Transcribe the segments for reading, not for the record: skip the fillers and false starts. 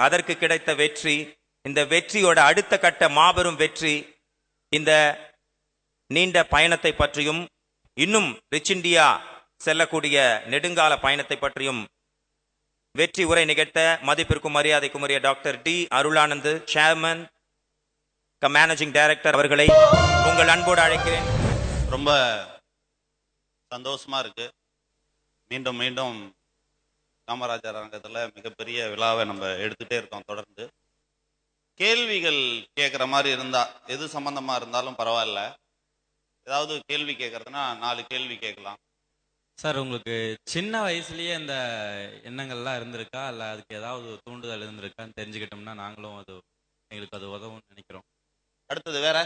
அதற்கு கிடைத்த வெற்றி, இந்த வெற்றியோட அடுத்த கட்ட மாபெரும் வெற்றி, இந்த நீண்ட பயணத்தை பற்றியும் இன்னும் ரிச் இந்தியா செல்லக்கூடிய நெடுங்கால பயணத்தை பற்றியும் வெற்றி உரை நிகழ்த்த மதிப்பிற்கும் மரியாதைக்கும் உரிய doctor D Arulanand, chairman managing director அவர்களை உங்கள் அன்போடு அழைக்கிறேன். ரொம்ப சந்தோஷமா இருக்கு. மீண்டும் மீண்டும் காமராஜர் அரங்கத்தில் மிகப்பெரிய விழாவை நம்ம எடுத்துட்டே இருக்கோம். தொடர்ந்து கேள்விகள் கேட்குற மாதிரி இருந்தா, எது சம்பந்தமா இருந்தாலும் பரவாயில்ல, ஏதாவது கேள்வி கேட்கறதுனா 4 கேள்வி கேட்கலாம். சார், உங்களுக்கு சின்ன வயசுலயே இந்த எண்ணங்கள்லாம் இருந்திருக்கா, இல்லை அதுக்கு ஏதாவது தூண்டுதல் இருந்திருக்கான்னு தெரிஞ்சுக்கிட்டோம்னா நாங்களும் எங்களுக்கு அது உதவும்னு நினைக்கிறோம். அடுத்தது வேற,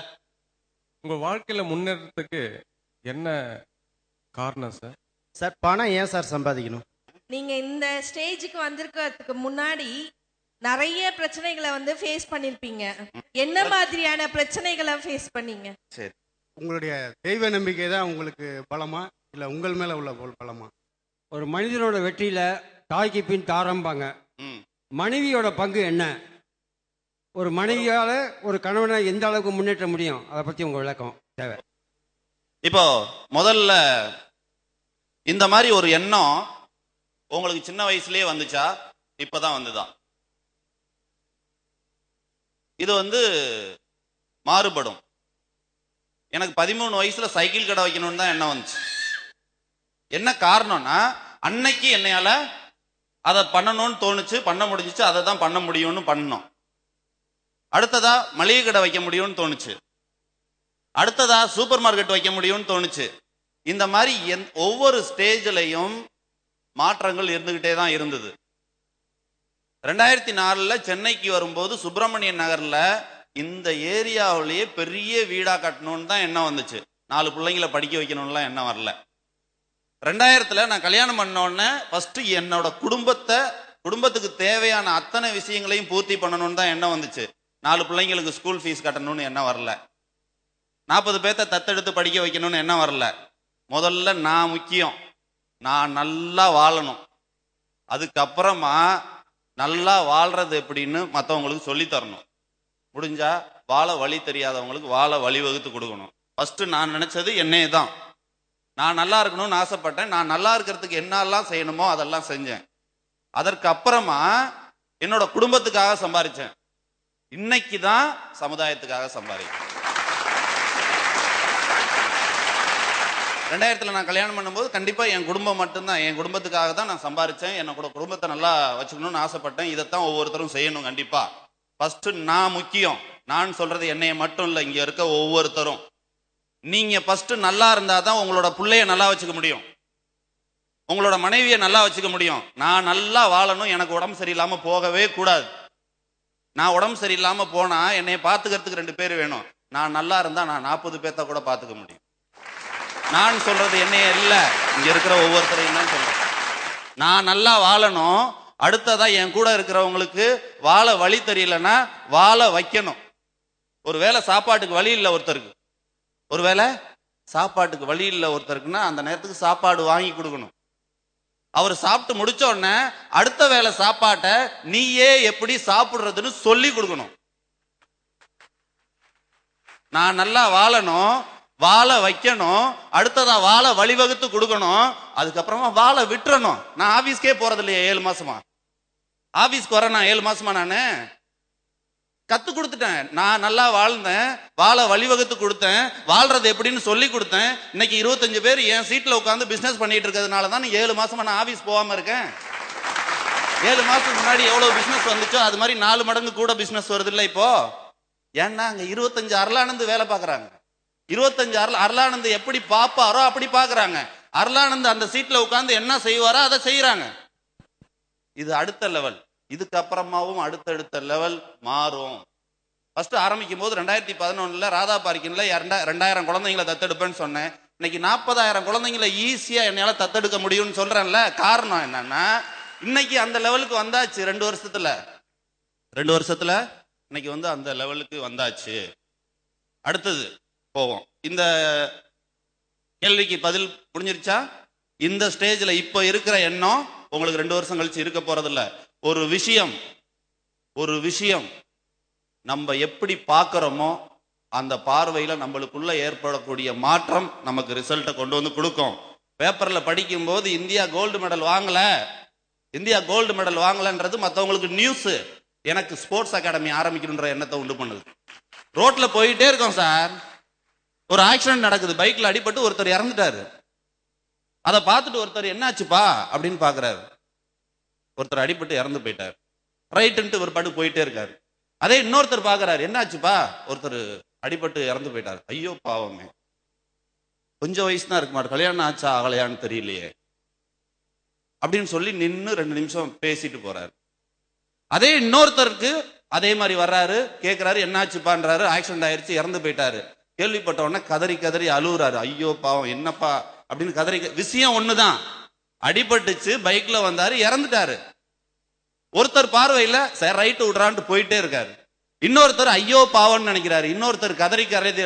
உங்க வாழ்க்கையில முன்னேறதுக்கு என்ன காரணம் சார்? சார், பணம் ஏன் சார் சம்பாதிக்கணும்? நீங்க இந்த ஸ்டேஜுக்கு வந்திருக்கிறதுக்கு முன்னாடி நிறைய பிரச்சனைகளை ஃபேஸ் பண்ணிருப்பீங்க. என்ன மாதிரியான பிரச்சனைகளை ஃபேஸ் பண்ணீங்க? சரி, உங்களுடைய தெய்வ நம்பிக்கை தான் உங்களுக்கு பலமா, இல்ல உங்கள் மேல உள்ள பலமா? ஒரு மனிதனோட வெற்றியில தாய்க்கு பின் தாரம்பாங்க. மனைவியோட பங்கு என்ன? ஒரு மனைவியால ஒரு கணவனை எந்த அளவுக்கு முன்னேற்ற முடியும், அதை பத்தி உங்க விளக்கம் தேவை. இப்போ முதல்ல இந்த மாதிரி ஒரு எண்ணம் உங்களுக்கு சின்ன வயசுலயே வந்துச்சா, இப்பதான் வந்துதான்? இது மாறுபடும். எனக்கு 13 வயசுல சைக்கிள் கடை வைக்கணும்னு தான் எண்ணம் வந்துச்சு. என்ன காரணம்னா, அன்னைக்கு என்னையால அதை பண்ணணும்னு தோணுச்சு, பண்ண முடிஞ்சிச்சு, அதை தான் பண்ண முடியும்னு பண்ணணும். அடுத்ததா மளிகை கடை வைக்க முடியும்னு தோணுச்சு, அடுத்ததா சூப்பர் மார்க்கெட் வைக்க முடியும்னு தோணுச்சு. இந்த மாதிரி ஒவ்வொரு ஸ்டேஜ்லையும் மாற்றங்கள் இருந்துகிட்டே தான் இருந்தது. 2004 சென்னைக்கு வரும்போது சுப்பிரமணியன் நகர்ல இந்த ஏரியாவிலேயே பெரிய வீடா கட்டணும்னு தான் எண்ணம் வந்துச்சு. 4 பிள்ளைங்களை படிக்க வைக்கணும்லாம் எண்ணம் வரல. 2000 நான் கல்யாணம் பண்ணோடனே ஃபர்ஸ்ட் என்னோட குடும்பத்துக்கு தேவையான அத்தனை விஷயங்களையும் பூர்த்தி பண்ணணும்னு தான் எண்ணம் வந்துச்சு. 4 பிள்ளைங்களுக்கு ஸ்கூல் ஃபீஸ் கட்டணும்னு எண்ணம் வரல. 40 பேர்த்த தத்தெடுத்து படிக்க வைக்கணும்னு எண்ணம் வரல. முதல்ல நான் முக்கியம், நான் நல்லா வாழணும். அதுக்கப்புறமா நல்லா வாழ்றது எப்படின்னு மற்றவங்களுக்கு சொல்லி தரணும். முடிஞ்சா வாழ வழி தெரியாதவங்களுக்கு வாழ வழிவகுத்து கொடுக்கணும். ஃபர்ஸ்ட் நான் நினைச்சது என்னையே தான். நான் நல்லா இருக்கணும்னு ஆசைப்பட்டேன். நான் நல்லா இருக்கிறதுக்கு என்னெல்லாம் செய்யணுமோ அதெல்லாம் செஞ்சேன். அதற்கு அப்புறமா என்னோட குடும்பத்துக்காக சம்பாதிச்சேன். இன்னைக்கு தான் சமுதாயத்துக்காக சம்பாதிக்கிறேன். 2000 நான் கல்யாணம் பண்ணும்போது கண்டிப்பா என் குடும்பம் மட்டும்தான், என் குடும்பத்துக்காக தான் நான் சம்பாதிச்சேன். என்னோட குடும்பத்தை நல்லா வச்சுக்கணும்னு ஆசைப்பட்டேன். இதைத்தான் ஒவ்வொருத்தரும் செய்யணும். கண்டிப்பா ஃபர்ஸ்ட் நான் முக்கியம். நான் சொல்றது என்னைய மட்டும் இல்லை, இங்க இருக்க ஒவ்வொருத்தரும். நீங்க ஃபர்ஸ்ட் நல்லா இருந்தாதான் உங்களோட பிள்ளைய நல்லா வச்சுக்க முடியும், உங்களோட மனைவியை நல்லா வச்சுக்க முடியும். நான் நல்லா வாழணும், எனக்கு உடம்பு சரியில்லாம போகவே கூடாது. நான் உடம்பு சரியில்லாம போனா என்னைய பாத்துக்கிறதுக்கு 2 பேர் வேணும். நான் நல்லா இருந்தா நான் 40 பேர்த்த கூட பாத்துக்க முடியும். நான் சொல்றது என்னைய இல்ல, இங்க இருக்கிற ஒவ்வொருத்தரையும் தான் சொல்றேன். நான் நல்லா வாழணும். அடுத்ததா என் கூட இருக்கிறவங்களுக்கு வாழ வழி தெரியலன்னா வாழ வைக்கணும். ஒருவேளை சாப்பாட்டுக்கு வழி இல்லை ஒருத்தருக்கு, ஒருவேளை சாப்பாட்டுக்கு வழி இல்லை ஒருத்தருக்குன்னா அந்த நேரத்துக்கு சாப்பாடு வாங்கி கொடுக்கணும். அவர் சாப்பிட்டு முடிச்ச உடனே அடுத்த வேளை சாப்பாட்டை நீயே எப்படி சாப்பிடுறதுன்னு சொல்லி கொடுக்கணும். நான் நல்லா வாழணும், வாழ வைக்கணும், அடுத்ததா வாழ வழிவகுத்து கொடுக்கணும். அதுக்கப்புறமா வாழ விட்டுறணும். நான் ஆபீஸ்க்கே போறது இல்லையா 7 மாசமா? ஆபீஸ்க்கு வர நான் 7 மாசமா நானு கத்து கொடுத்துட்டேன். நான் நல்லா வாழ்ந்தேன், வாழ வழிவகுத்து கொடுத்தேன், வாழ்றது எப்படின்னு சொல்லி கொடுத்தேன். இன்னைக்கு 25 பேர் என் சீட்ல உட்காந்து பிசினஸ் பண்ணிட்டு இருக்கிறதுனால தான் 7 மாசமா நான் ஆபீஸ் போகாம இருக்கேன். 7 மாசத்துக்கு முன்னாடி எவ்வளவு பிசினஸ் வந்துச்சோ அது மாதிரி 4 மடங்கு கூட பிசினஸ் வருது இல்லை இப்போ. ஏன்னா அங்க 25 அருளானந்து வேலை பாக்குறாங்க. 25 அருளானந்து எப்படி பாப்பாரோ அப்படி பாக்குறாங்க. அருளானந்து அந்த சீட்ல உட்கார்ந்து என்ன செய்வாரோ அதை செய்யறாங்க. இது அடுத்த லெவல். இதுக்கப்புறமாவும் அடுத்தடுத்த லெவல் மாறும். ஃபர்ஸ்ட் ஆரம்பிக்கும் போது 2011 ராதா பார்க்கின்ல 2000 குழந்தைங்களை தத்தெடுப்பேன்னு சொன்னேன். இன்னைக்கு 40,000 குழந்தைங்களை ஈஸியா என்னால தத்தெடுக்க முடியும்னு சொல்றேன்ல. காரணம் என்னன்னா, இன்னைக்கு அந்த லெவலுக்கு வந்தாச்சு. 2 வருஷத்துல இன்னைக்கு அந்த லெவலுக்கு வந்தாச்சு. அடுத்தது போவோம். இந்த கேள்விக்கு பதில் புரிஞ்சிருச்சா? இந்த ஸ்டேஜ்ல இப்ப இருக்கிற எண்ணம் உங்களுக்கு 2 வருஷம் கழிச்சு இருக்க போறதில்ல. ஒரு விஷயம் ஒரு விஷயம் நம்ம எப்படி பார்க்கறோமோ அந்த பார்வையில நம்மளுக்குள்ள ஏற்படக்கூடிய மாற்றம் நமக்கு ரிசல்ட்டை கொண்டு வந்து கொடுக்கும். பேப்பர்ல படிக்கும்போது இந்தியா கோல்டு மெடல் வாங்கலன்றது மற்றவங்களுக்கு நியூஸ், எனக்கு ஸ்போர்ட்ஸ் அகாடமி ஆரம்பிக்கணுன்ற எண்ணத்தை உண்டு பண்ணுது. ரோட்ல போயிட்டே இருக்கோம் சார், ஒரு ஆக்சிடென்ட் நடக்குது, பைக்ல அடிபட்டு ஒருத்தர் இறந்துட்டாரு. அதை பார்த்துட்டு ஒருத்தர் என்னாச்சுப்பா அப்படின்னு பாக்குறாரு. ஒருத்தர் அடிபட்டு இறந்து போயிட்டார், ரைட்டுன்ட்டு ஒரு பாட்டு போயிட்டே இருக்காரு. அதே இன்னொருத்தர் பாக்குறாரு, என்னாச்சுப்பா, ஒருத்தர் அடிபட்டு இறந்து போயிட்டார், ஐயோ பாவமே, கொஞ்சம் வயசு தான் இருக்கு மாட்டேன், கல்யாணம் ஆச்சா ஆகலையான்னு தெரியலையே அப்படின்னு சொல்லி நின்று 2 நிமிஷம் பேசிட்டு போறாரு. அதே இன்னொருத்தருக்கு அதே மாதிரி வர்றாரு, கேட்கிறாரு என்னாச்சுப்பான்றாரு, ஆக்சிடென்ட் ஆயிடுச்சு, இறந்து போயிட்டாரு. கேள்விப்பட்ட உடனே கதறி கதறி அழுகுறாரு, ஐயோ பாவம் என்னப்பா அப்படின்னு கதறி. விஷயம் ஒண்ணுதான், அடிபட்டுச்சு, பைக்ல வந்தாரு, இறந்துட்டாரு. ஒருத்தர் பார்வையில சரி ரைட்டு விடுறான்ட்டு போயிட்டே இருக்காரு, இன்னொருத்தர் ஐயோ பாவம்னு நினைக்கிறாரு, இன்னொருத்தர் கதறி கதறி.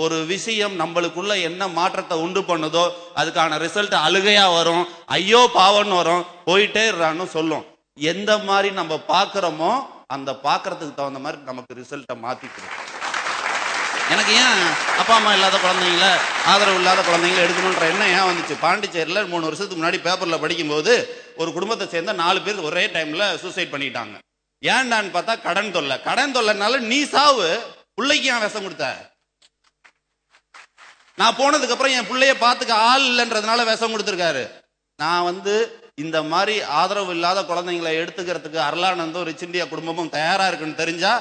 ஒரு விஷயம் நம்மளுக்குள்ள என்ன மாற்றத்தை உண்டு பண்ணுதோ அதுக்கான ரிசல்ட் அழுகையா வரும், ஐயோ பாவம்னு வரும், போயிட்டே இருறான்னு சொல்லும். எந்த மாதிரி நம்ம பாக்குறோமோ அந்த பாக்குறதுக்கு தகுந்த மாதிரி நமக்கு ரிசல்ட்டை மாத்திக்கிறோம். எனக்கு ஏன் அப்பா அம்மா இல்லாத குழந்தைங்கள, ஆதரவு இல்லாத குழந்தைங்கள எடுக்கணுன்ற எண்ணம் ஏன் வந்துச்சு? பாண்டிச்சேரியில் 3 வருஷத்துக்கு முன்னாடி பேப்பர்ல படிக்கும்போது ஒரு குடும்பத்தை சேர்ந்த 4 பேர் ஒரே டைம்ல சூசைட் பண்ணிட்டாங்க. ஏன்டான்னு பார்த்தா கடன் தொல்லைனால நீ சாவு, பிள்ளைக்கு ஏன் விஷம் கொடுத்த? நான் போனதுக்கு அப்புறம் என் பிள்ளைய பார்த்துக்க ஆள் இல்லைன்றதுனால விஷம் கொடுத்துருக்காரு. நான் இந்த மாதிரி ஆதரவு இல்லாத குழந்தைங்களை எடுத்துக்கிறதுக்கு அருளானந்தும் ரிச் இந்தியா குடும்பமும் தயாரா இருக்குன்னு தெரிஞ்சா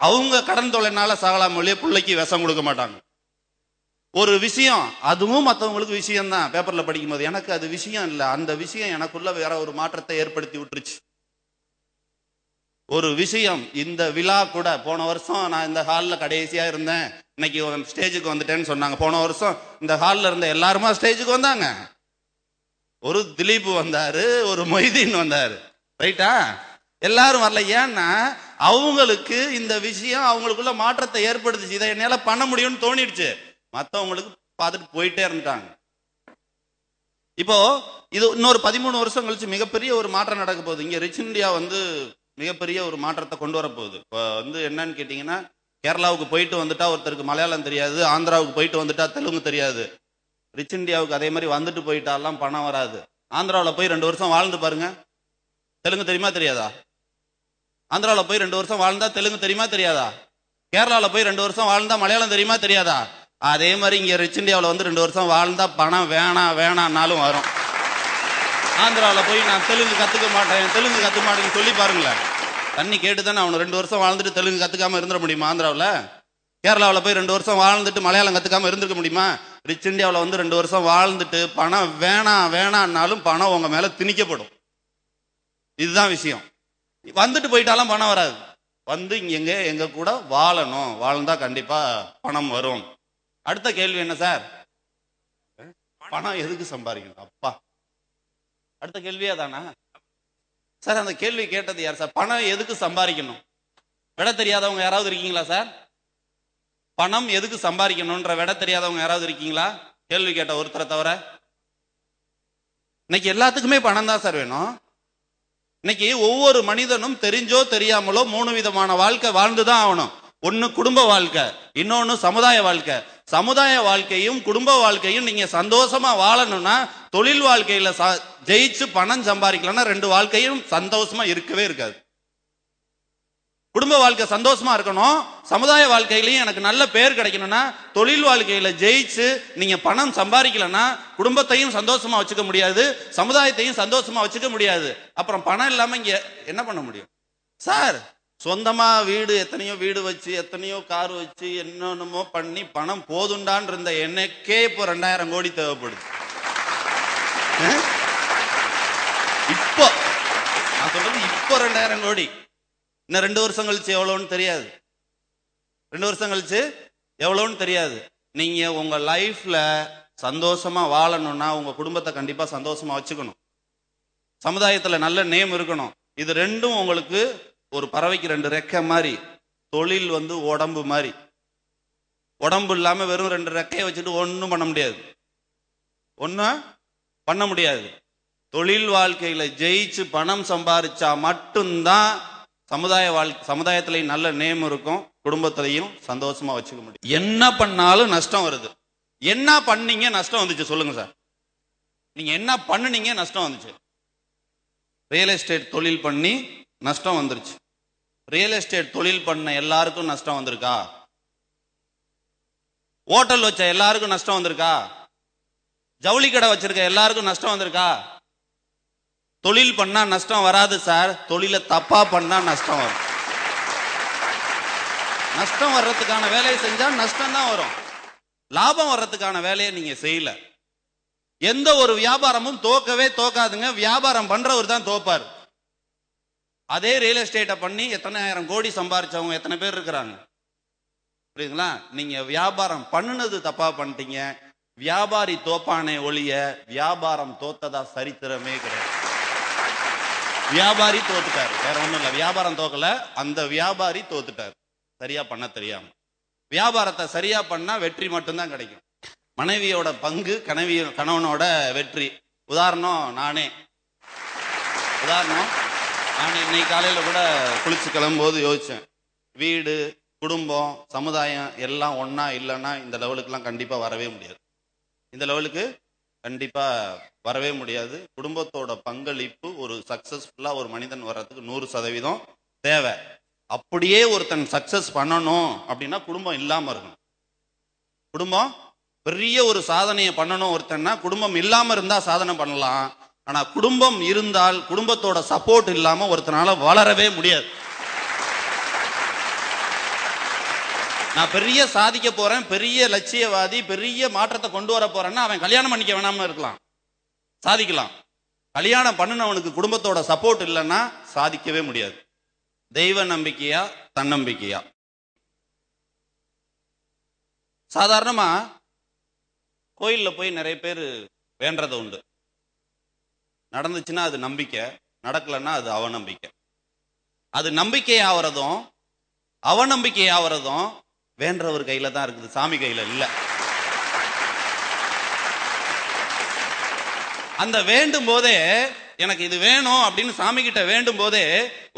அவங்க கடன் தொல்லைனால சாகலாம் மொழியே பிள்ளைக்கு விஷம் கொடுக்க மாட்டாங்க. ஒரு விஷயம், அதுவும் மற்றவங்களுக்கு விஷயம் தான். பேப்பர்ல படிக்கும் போது எனக்கு அது விஷயம் இல்லை, அந்த விஷயம் எனக்குள்ள வேற ஒரு மாற்றத்தை ஏற்படுத்தி விட்டுருச்சு. ஒரு விஷயம், இந்த விழா கூட போன வருஷம் நான் இந்த ஹாலில் கடைசியா இருந்தேன், இன்னைக்கு ஸ்டேஜுக்கு வந்துட்டேன்னு சொன்னாங்க. போன வருஷம் இந்த ஹாலில் இருந்த எல்லாருமா ஸ்டேஜுக்கு வந்தாங்க. ஒரு திலீப் வந்தாரு, ஒரு மொய்தீன் வந்தாரு, ரைட்டா? எல்லாரும் வரல. ஏன்னா அவங்களுக்கு இந்த விஷயம் அவங்களுக்குள்ள மாற்றத்தை ஏற்படுத்துச்சு, இதை என்னால பண்ண முடியும்னு தோணிடுச்சு. மற்றவங்களுக்கு பார்த்துட்டு போயிட்டே இருந்துட்டாங்க. இப்போ இது இன்னொரு 13 வருஷம் கழிச்சு மிகப்பெரிய ஒரு மாற்றம் நடக்க போகுது. இங்க ரிச் இந்தியா மிகப்பெரிய ஒரு மாற்றத்தை கொண்டு வர போகுது. இப்போ என்னன்னு கேட்டீங்கன்னா, கேரளாவுக்கு போயிட்டு வந்துட்டா ஒருத்தருக்கு மலையாளம் தெரியாது, ஆந்திராவுக்கு போயிட்டு வந்துட்டா தெலுங்கு தெரியாது. ரிச் இந்தியாவுக்கு அதே மாதிரி வந்துட்டு போயிட்டாலாம் பணம் வராது. ஆந்திராவில் போய் 2 வருஷம் வாழ்ந்து பாருங்க, தெலுங்கு தெரியுமா தெரியாதா? ஆந்திராவில் போய் 2 வருஷம் வாழ்ந்தா தெலுங்கு தெரியுமா தெரியாதா? கேரளாவில் போய் 2 வருஷம் வாழ்ந்தா மலையாளம் தெரியுமா தெரியாதா? அதே மாதிரி இங்க ரிச் இந்தியாவில் 2 வருஷம் வாழ்ந்தா பணம் வேணாம்னாலும் வரும். ஆந்திராவில் போய் நான் தெலுங்கு கத்துக்க மாட்டேன்னு சொல்லி பாருங்களேன், தண்ணி கேட்டு தானே அவனு 2 வருஷம் வாழ்ந்துட்டு தெலுங்கு கத்துக்காம இருந்துட முடியுமா? ஆந்திராவில், கேரளாவில் போய் 2 வருஷம் வாழ்ந்துட்டு மலையாளம் கத்துக்காம இருந்திருக்க முடியுமா? ரிச் இந்தியாவில் 2 வருஷம் வாழ்ந்துட்டு பணம் வேணாம்னாலும் பணம் உங்க மேல திணிக்கப்படும். இதுதான் விஷயம். வந்துட்டு போயிட்டாலும் பணம் வராது. எங்க கூட வாழணும், வாழ்ந்தா கண்டிப்பா பணம் வரும். அடுத்த கேள்வி என்ன சார்? பணம் எதுக்கு சம்பாதிக்கணும்? அப்பா, அடுத்த கேள்வியே தானா சார்? அந்த கேள்வி கேட்டது யார் சார்? பணம் எதுக்கு சம்பாதிக்கணும் விட தெரியாதவங்க யாராவது இருக்கீங்களா சார்? பணம் எதுக்கு சம்பாதிக்கணும்ன்ற விட தெரியாதவங்க யாராவது இருக்கீங்களா? கேள்வி கேட்ட ஒருத்தரை தவிர. இன்னைக்கு எல்லாத்துக்குமே பணம் தான் சார் வேணும். இன்னைக்கு ஒவ்வொரு மனிதனும் தெரிஞ்சோ தெரியாமலோ 3 விதமான வாழ்க்கை வாழ்ந்துதான் ஆகணும். ஒன்னு குடும்ப வாழ்க்கை, இன்னொன்னு சமுதாய வாழ்க்கை. சமுதாய வாழ்க்கையும் குடும்ப வாழ்க்கையும் நீங்க சந்தோஷமா வாழணும்னா, தொழில் வாழ்க்கையில ஜெயிச்சு பணம் சம்பாதிக்கலன்னா 2 வாழ்க்கையும் சந்தோஷமா இருக்கவே இருக்காது. குடும்ப வாழ்க்கை சந்தோஷமா இருக்கணும், சமுதாய வாழ்க்கையிலையும் எனக்கு நல்ல பேர் கிடைக்கணும்னா, தொழில் வாழ்க்கையில ஜெயிச்சு நீங்க பணம் சம்பாதிக்கலன்னா குடும்பத்தையும் சந்தோஷமா வச்சுக்க முடியாது, சமுதாயத்தையும் சந்தோஷமா வச்சுக்க முடியாது. அப்புறம் பணம் இல்லாம இங்க என்ன பண்ண முடியும் சார்? சொந்தமா எத்தனையோ வீடு வச்சு, எத்தனையோ கார் வச்சு, என்னென்னமோ பண்ணி பணம் போதுண்டான் இருந்த எனக்கே இப்போ 2000 கோடி தேவைப்படுது. இப்போ நான் சொல்றது இப்போ 2000 கோடி. இன்னும் 2 வருஷம் கழிச்சு எவ்வளோன்னு தெரியாது. 2 வருஷம் கழிச்சு எவ்வளோன்னு தெரியாது. நீங்க உங்க லைஃப்ல சந்தோஷமா வாழணும்னா உங்க குடும்பத்தை கண்டிப்பா சந்தோஷமா வச்சுக்கணும், சமுதாயத்துல நல்ல நேம் இருக்கணும். இது ரெண்டும் உங்களுக்கு ஒரு பறவைக்கு 2 ரெக்கை மாதிரி, தொழில் உடம்பு மாதிரி. உடம்பு இல்லாம வெறும் 2 ரெக்கையை வச்சுட்டு ஒன்றும் பண்ண முடியாது. தொழில் வாழ்க்கையில ஜெயிச்சு பணம் சம்பாதிச்சா மட்டும்தான் சமுதாயத்திலையும் நல்ல நேம் இருக்கும், குடும்பத்திலையும் சந்தோஷமா வச்சுக்க முடியும். என்ன பண்ணாலும் நஷ்டம் வருது. என்ன பண்ணீங்க நஷ்டம் வந்துச்சு சொல்லுங்க சார். நீங்க என்ன பண்ணுனீங்க நஷ்டம் வந்துச்சு? ரியல் எஸ்டேட் தொழில் பண்ணி நஷ்டம் வந்துருச்சு. ரியல் எஸ்டேட் தொழில் பண்ண எல்லாருக்கும் நஷ்டம் வந்திருக்கா? ஹோட்டல் வச்ச எல்லாருக்கும் நஷ்டம் வந்திருக்கா? ஜவுளி கடை வச்சிருக்க எல்லாருக்கும் நஷ்டம் வந்திருக்கா? தொழில் பண்ணா நஷ்டம் வராது சார், தொழிலை தப்பா பண்ணா நஷ்டம் வரும். நஷ்டம் வர்றதுக்கான வேலையை செஞ்சா நஷ்டம் தான் வரும். லாபம் வர்றதுக்கான வேலையை நீங்க செய்யல. எந்த ஒரு வியாபாரமும் தோக்கவே தோக்காதுங்க, வியாபாரம் பண்றவர் தான் தோப்பார். அதே ரியல் எஸ்டேட்டை பண்ணி எத்தனை ஆயிரம் கோடி சம்பாரிச்சவங்க எத்தனை பேர் இருக்கிறாங்க, புரியுதுங்களா? நீங்க வியாபாரம் பண்ணுனது தப்பா பண்ணிட்டீங்க. வியாபாரி தோப்பானே ஒழிய வியாபாரம் தோத்ததா சரித்திரமே கிடையாது. வியாபாரி தோத்துட்டாரு, வேற ஒண்ணும் இல்ல. வியாபாரம் தோக்கல, அந்த வியாபாரி தோத்துட்டாரு சரியா பண்ண தெரியாம. வியாபாரத்தை சரியா பண்ணா வெற்றி மட்டும்தான் கிடைக்கும். மனைவியோட பங்கு கணவனோட வெற்றி. உதாரணம் நானே இன்னைக்கு காலையில கூட குளிச்சு கிளம்பும்போது யோசிச்சேன், வீடு, குடும்பம், சமுதாயம் எல்லாம் ஒன்னா இல்லைன்னா இந்த லெவலுக்குலாம் கண்டிப்பா வரவே முடியாது. இந்த லெவலுக்கு கண்டிப்பா வரவே முடியாது. குடும்பத்தோட பங்களிப்பு ஒரு சக்சஸ்ஃபுல்லா ஒரு மனிதன் வர்றதுக்கு 100% தேவை. அப்படியே ஒருத்தன் சக்சஸ் பண்ணணும் அப்படின்னா குடும்பம் இல்லாம இருக்கணும். குடும்பம் பெரிய ஒரு சாதனையை பண்ணணும் ஒருத்தன்னா, குடும்பம் இல்லாம இருந்தா சாதனை பண்ணலாம். ஆனா குடும்பம் இருந்தால், குடும்பத்தோட சப்போர்ட் இல்லாம ஒருத்தனால வளரவே முடியாது. நான் பெரிய சாதிக்க போறேன், பெரிய லட்சியவாதி, பெரிய மாற்றத்தை கொண்டு வர போறேன்னா அவன் கல்யாணம் பண்ணிக்க வேணாம இருக்கலாம், சாதிக்கலாம். கல்யாணம் பண்ணினவனுக்கு குடும்பத்தோட சப்போர்ட் இல்லைன்னா சாதிக்கவே முடியாது. தெய்வ நம்பிக்கையா தன்னம்பிக்கையா? சாதாரணமா கோயில்ல போய் நிறைய பேர் வேண்டது உண்டு. நடந்துச்சுன்னா அது நம்பிக்கை, நடக்கலன்னா அது அவநம்பிக்கை. அது நம்பிக்கை ஆவறதும் அவநம்பிக்கை ஆவறதும் வேண்டவர் கையில தான் இருக்குது, சாமி கையில இல்ல. அந்த வேண்டும் போதே, எனக்கு இது வேணும் அப்படின்னு சாமி கிட்ட வேண்டும் போதே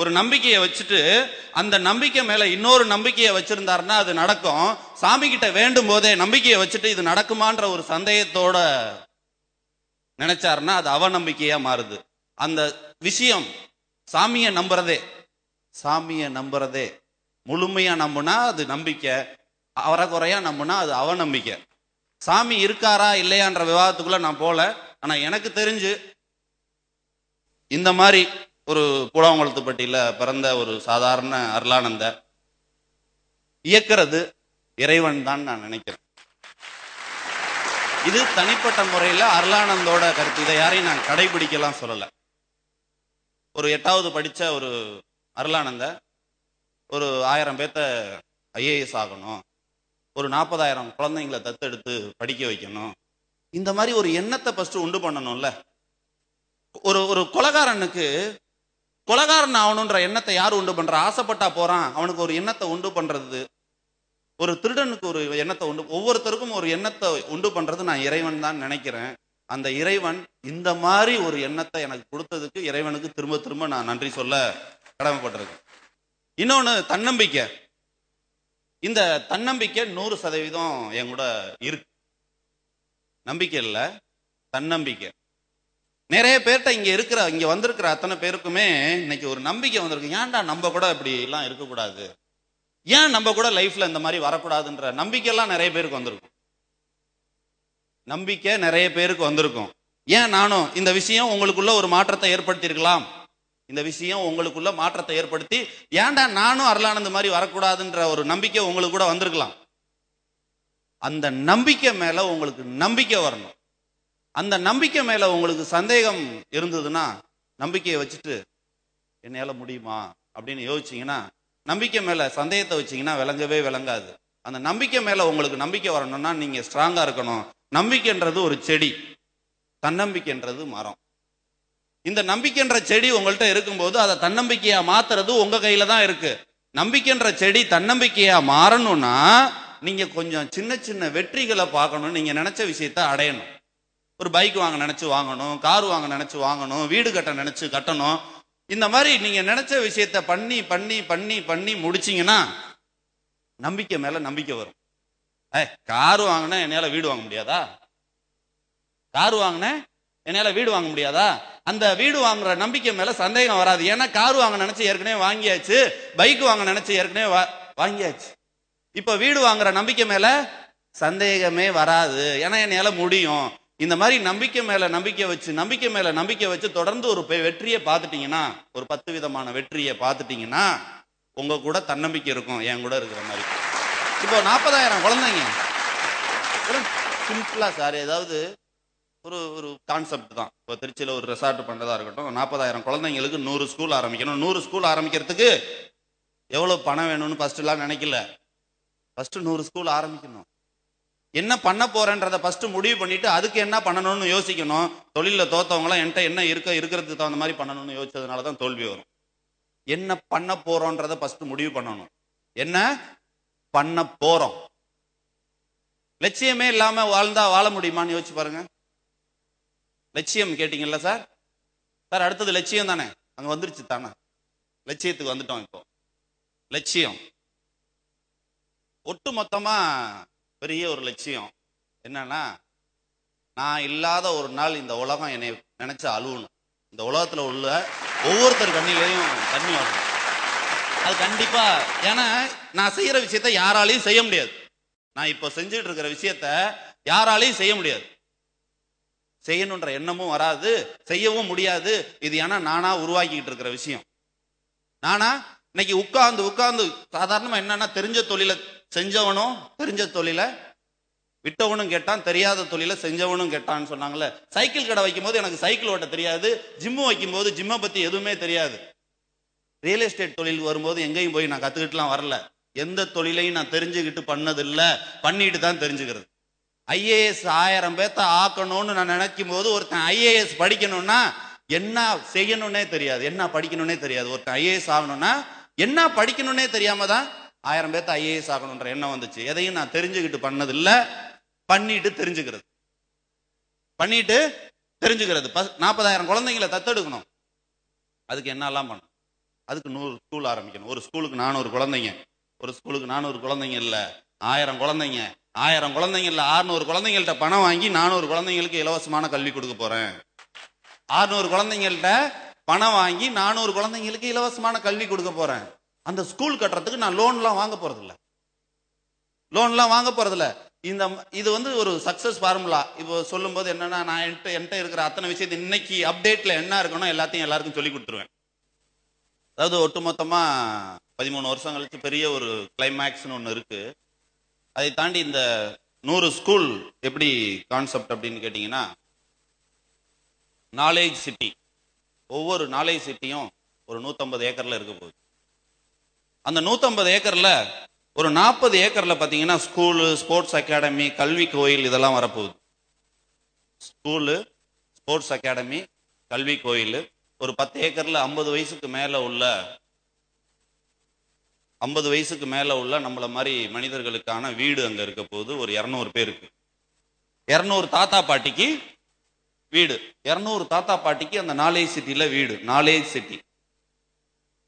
ஒரு நம்பிக்கையை வச்சுட்டு, அந்த நம்பிக்கை மேல இன்னொரு நம்பிக்கையை வச்சிருந்தாருன்னா அது நடக்கும். சாமி கிட்ட வேண்டும் போதே நம்பிக்கையை வச்சுட்டு இது நடக்குமான்ற ஒரு சந்தேகத்தோட நினைச்சாருன்னா அது அவநம்பிக்கையா மாறுது. அந்த விஷயம் சாமியை நம்புறதே முழுமையா நம்புனா அது நம்பிக்கை, அறகுறையா நம்புனா அது அவநம்பிக்கை. சாமி இருக்காரா இல்லையான்ற விவாதத்துக்குள்ள நான் போல. ஆனா எனக்கு தெரிஞ்சு இந்த மாதிரி ஒரு பூலாங்குளத்துப்பட்டியில பிறந்த ஒரு சாதாரண அருளானந்த இயக்கிறது இறைவன் தான் நான் நினைக்கிறேன். இது தனிப்பட்ட முறையில அருளானந்தோட கருத்து. இதை யாரையும் நான் கடைபிடிக்கலாம் சொல்லல. ஒரு 8வது படிச்ச ஒரு அருளானந்த ஒரு 1000 பேர்த்த IAS ஆகணும், ஒரு 40,000 குழந்தைங்களை தத்தெடுத்து படிக்க வைக்கணும், இந்த மாதிரி ஒரு எண்ணத்தை ஃபர்ஸ்ட் உண்டு பண்ணணும்ல. ஒரு கொலைகாரனுக்கு கொலைகாரன் ஆகணுன்ற எண்ணத்தை யார் உண்டு பண்ற? ஆசைப்பட்டா போறான், அவனுக்கு ஒரு எண்ணத்தை உண்டு பண்றது. ஒரு திருடனுக்கு ஒரு எண்ணத்தை உண்டு, ஒவ்வொருத்தருக்கும் ஒரு எண்ணத்தை உண்டு பண்றது நான் இறைவன் தான் நினைக்கிறேன். அந்த இறைவன் இந்த மாதிரி ஒரு எண்ணத்தை எனக்கு கொடுத்ததுக்கு இறைவனுக்கு திரும்ப திரும்ப நான் நன்றி சொல்ல கடமைப்பட்டிருக்கேன். இன்னொன்னு தன்னம்பிக்கை. இந்த தன்னம்பிக்கை 100% என் கூட இருக்கு. நம்பிக்கை இல்ல, தன்னம்பிக்கை. நிறைய பேர்ட்ட இங்க வந்திருக்கிற அத்தனை பேருக்குமே இன்னைக்கு ஒரு நம்பிக்கை வந்திருக்கு. ஏன்டா நம்ம கூட இப்படி எல்லாம் இருக்கக்கூடாது, ஏன் நம்ம கூட லைஃப்ல இந்த மாதிரி வரக்கூடாதுன்ற நம்பிக்கை எல்லாம் நிறைய பேருக்கு வந்திருக்கும். நம்பிக்கை நிறைய பேருக்கு வந்திருக்கும். ஏன் நானும் இந்த விஷயம் உங்களுக்குள்ள ஒரு மாற்றத்தை ஏற்படுத்தி இருக்கலாம். இந்த விஷயம் உங்களுக்குள்ள மாற்றத்தை ஏற்படுத்தி ஏன்டா நானும் அருளானந்த மாதிரி வரக்கூடாதுன்ற ஒரு நம்பிக்கை உங்களுக்கு கூட வந்திருக்கலாம். அந்த நம்பிக்கை மேல உங்களுக்கு நம்பிக்கை வரணும். அந்த நம்பிக்கை மேல உங்களுக்கு சந்தேகம் இருந்ததுன்னா நம்பிக்கையை வச்சுட்டு என்னால முடியுமா அப்படின்னு யோசிச்சீங்கன்னா, நம்பிக்கை மேல சந்தேகத்தை வச்சீங்கன்னா விளங்கவே விளங்காது. அந்த நம்பிக்கை மேல உங்களுக்கு நம்பிக்கை வரணும்னா நீங்க ஸ்ட்ராங்கா இருக்கணும். நம்பிக்கைன்றது ஒரு செடி, தன்னம்பிக்கைன்றது மரம். இந்த நம்பிக்கைன்ற செடி உங்கள்கிட்ட இருக்கும்போது அதை தன்னம்பிக்கையா மாத்துறது உங்க கையில தான் இருக்கு. நம்பிக்கைன்ற செடி தன்னம்பிக்கையா மாறணும்னா நீங்க கொஞ்சம் சின்ன சின்ன வெற்றிகளை பார்க்கணும். நீங்க நினைச்ச விஷயத்த அடையணும். ஒரு பைக் வாங்க நினைச்சு வாங்கணும், கார் வாங்க நினைச்சு வாங்கணும், வீடு கட்ட நினைச்சு கட்டணும். இந்த மாதிரி நீங்க நினைச்ச விஷயத்த பண்ணி பண்ணி பண்ணி பண்ணி முடிச்சீங்கன்னா நம்பிக்கை மேல நம்பிக்கை வரும். கார் வாங்கினேன் என்னால வீடு வாங்க முடியாதா? கார் வாங்கினேன் என்னால வீடு வாங்க முடியாதா? அந்த வீடு வாங்குற நம்பிக்கை மேல சந்தேகம் வராது. ஏன்னா கார் வாங்க நினைச்சு ஏற்கனவே வாங்கியாச்சு, பைக் வாங்க நினைச்சு ஏற்கனவே வாங்கியாச்சு. இப்ப வீடு வாங்குற நம்பிக்கை மேல சந்தேகமே வராது. ஏன்னா என்னால முடியும். இந்த மாதிரி நம்பிக்கை மேல நம்பிக்கை வச்சு தொடர்ந்து ஒரு வெற்றியை பார்த்துட்டீங்கன்னா, ஒரு 10 விதமான வெற்றியை பார்த்துட்டீங்கன்னா உங்க கூட தன்னம்பிக்கை இருக்கும், என் கூட இருக்கிற மாதிரி. இப்போ 40,000 குழந்தைங்க சிம்பிளா சார், ஏதாவது ஒரு கான்செப்ட் தான். இப்போ திருச்சியில் ஒரு ரெசார்ட் பண்ணுறதா இருக்கட்டும், 40,000 குழந்தைங்களுக்கு 100 ஸ்கூல் ஆரம்பிக்கணும். 100 ஸ்கூல் ஆரம்பிக்கிறதுக்கு எவ்வளோ பணம் வேணும்னு ஃபர்ஸ்ட்லாம் நினைக்கல. ஃபர்ஸ்ட் 100 ஸ்கூல் ஆரம்பிக்கணும். என்ன பண்ண போறேன்றதை ஃபர்ஸ்ட் முடிவு பண்ணிட்டு அதுக்கு என்ன பண்ணணும்னு யோசிக்கணும். தொழிலில் தோத்தவங்களாம் என்கிட்ட என்ன இருக்கிறதுக்கு தகுந்த மாதிரி பண்ணணும்னு யோசிச்சதுனால தான் தோல்வி வரும். என்ன பண்ண போறோன்றதை ஃபர்ஸ்ட் முடிவு பண்ணணும். என்ன பண்ண போறோம். லட்சியமே இல்லாம வாழ்ந்தா வாழ முடியுமான்னு யோசிச்சு பாருங்க. லட்சியம் கேட்டீங்கல்ல சார், அடுத்தது லட்சியம் தானே, அங்க வந்துருச்சு தானே, லட்சியத்துக்கு வந்துட்டோம். இப்போ லட்சியம் ஒட்டு மொத்தமா பெரிய ஒரு லட்சியம் என்னன்னா, நான் இல்லாத ஒரு நாள் இந்த உலகம் என்னை நினைச்சு அழுவணும். இந்த உலகத்துல உள்ள ஒவ்வொருத்தர் கண்ணிலையும் தண்ணி வரணும். அது கண்டிப்பா. ஏன்னா நான் செய்யற விஷயத்த யாராலையும் செய்ய முடியாது. நான் இப்போ செஞ்சுட்டு இருக்கிற விஷயத்த யாராலையும் செய்ய முடியாது. செய்யணுன்ற எண்ணமும் வராது, செய்யவும் முடியாது. இது ஏன்னா நானா உருவாக்கிட்டு இருக்கிற விஷயம். நானா இன்னைக்கு உட்கார்ந்து சாதாரணமா என்னன்னா, தெரிஞ்ச தொழிலை செஞ்சவனும் தெரிஞ்ச தொழிலை விட்டவனும் கேட்டான், தெரியாத தொழிலை செஞ்சவனும் கேட்டான்னு சொன்னாங்கல்ல. சைக்கிள் கடை வைக்கும் போது எனக்கு சைக்கிள் ஓட்ட தெரியாது, ஜிம்மு வைக்கும் போது ஜிம்மை பத்தி எதுவுமே தெரியாது. ரியல் எஸ்டேட் தொழில் வரும்போது எங்கேயும் போய் நான் கத்துக்கிட்டுலாம் வரல. எந்த தொழிலையும் நான் தெரிஞ்சுக்கிட்டு பண்ணதில்லை, பண்ணிட்டு தான் தெரிஞ்சுக்கிறது. ஐஏஎஸ் 1000 பேர்த்த ஆக்கணும்னு நான் நினைக்கும் போது, ஒருத்தன் ஐஏஎஸ் படிக்கணும்னா என்ன செய்யணும்னே தெரியாது, என்ன படிக்கணும்னே தெரியாது. ஒருத்தன் ஐஏஎஸ் ஆகணும்னா என்ன படிக்கணும்னே தெரியாம தான் 1000 பேர்த்த ஐஏஎஸ் ஆகணுன்ற எண்ணம் வந்துச்சு. எதையும் நான் தெரிஞ்சுக்கிட்டு பண்ணதில்லை, பண்ணிட்டு தெரிஞ்சுக்கிறது. 40,000 குழந்தைங்களை தத்தெடுக்கணும். அதுக்கு என்னெல்லாம் பண்ணணும்? அதுக்கு 100 ஸ்கூல் ஆரம்பிக்கணும். ஒரு ஸ்கூலுக்கு 400 குழந்தைங்க. ஒரு ஸ்கூலுக்கு 400 குழந்தைங்க இல்ல, 1000 குழந்தைங்க. 1000 குழந்தைங்க இல்ல, 600 குழந்தைங்கள்ட்ட பணம் வாங்கி 400 குழந்தைங்களுக்கு இலவசமான கல்வி கொடுக்க போறேன். 600 குழந்தைங்கள்ட்ட பணம் வாங்கி 400 குழந்தைங்களுக்கு இலவசமான கல்வி கொடுக்க போறேன். அந்த ஸ்கூல் கட்டுறதுக்கு நான் லோன்லாம் வாங்க போறதில்ல. இது ஒரு சக்சஸ் ஃபார்முலா. இப்போ சொல்லும் போது என்னன்னா, நான் என்கிட்ட இருக்கிற அத்தனை விஷயத்தை இன்னைக்கு அப்டேட்ல என்ன இருக்கணும் எல்லாத்தையும் எல்லாருக்கும் சொல்லி கொடுத்துருவேன். அதாவது ஒட்டுமொத்தமா 13 வருஷம் கழிச்சு பெரிய ஒரு கிளைமேக்ஸ்னு ஒன்று இருக்கு. அதை தாண்டி இந்த 100 ஸ்கூல் எப்படி கான்செப்ட் அப்படின்னு கேட்டீங்கன்னா, நாலேஜ் சிட்டி. ஒவ்வொரு நாலேஜ் சிட்டியும் ஒரு 150 ஏக்கர்ல இருக்க போகுது. அந்த 150 ஏக்கர்ல ஒரு 40 ஏக்கர்ல பாத்தீங்கன்னா ஸ்கூலு, ஸ்போர்ட்ஸ் அகாடமி, கல்வி கோயில் இதெல்லாம் வரப்போகுது. ஸ்கூலு, ஸ்போர்ட்ஸ் அகாடமி, கல்வி கோயில். ஒரு 10 ஏக்கர்ல 50 வயசுக்கு மேல உள்ள நம்மள மாதிரி மனிதர்களுக்கான வீடு அங்க இருக்க போது. ஒரு 200 பேருக்கு, 200 தாத்தா பாட்டிக்கு வீடு. 200 தாத்தா பாட்டிக்கு அந்த நாலேஜ் சிட்டில வீடு. Knowledge city.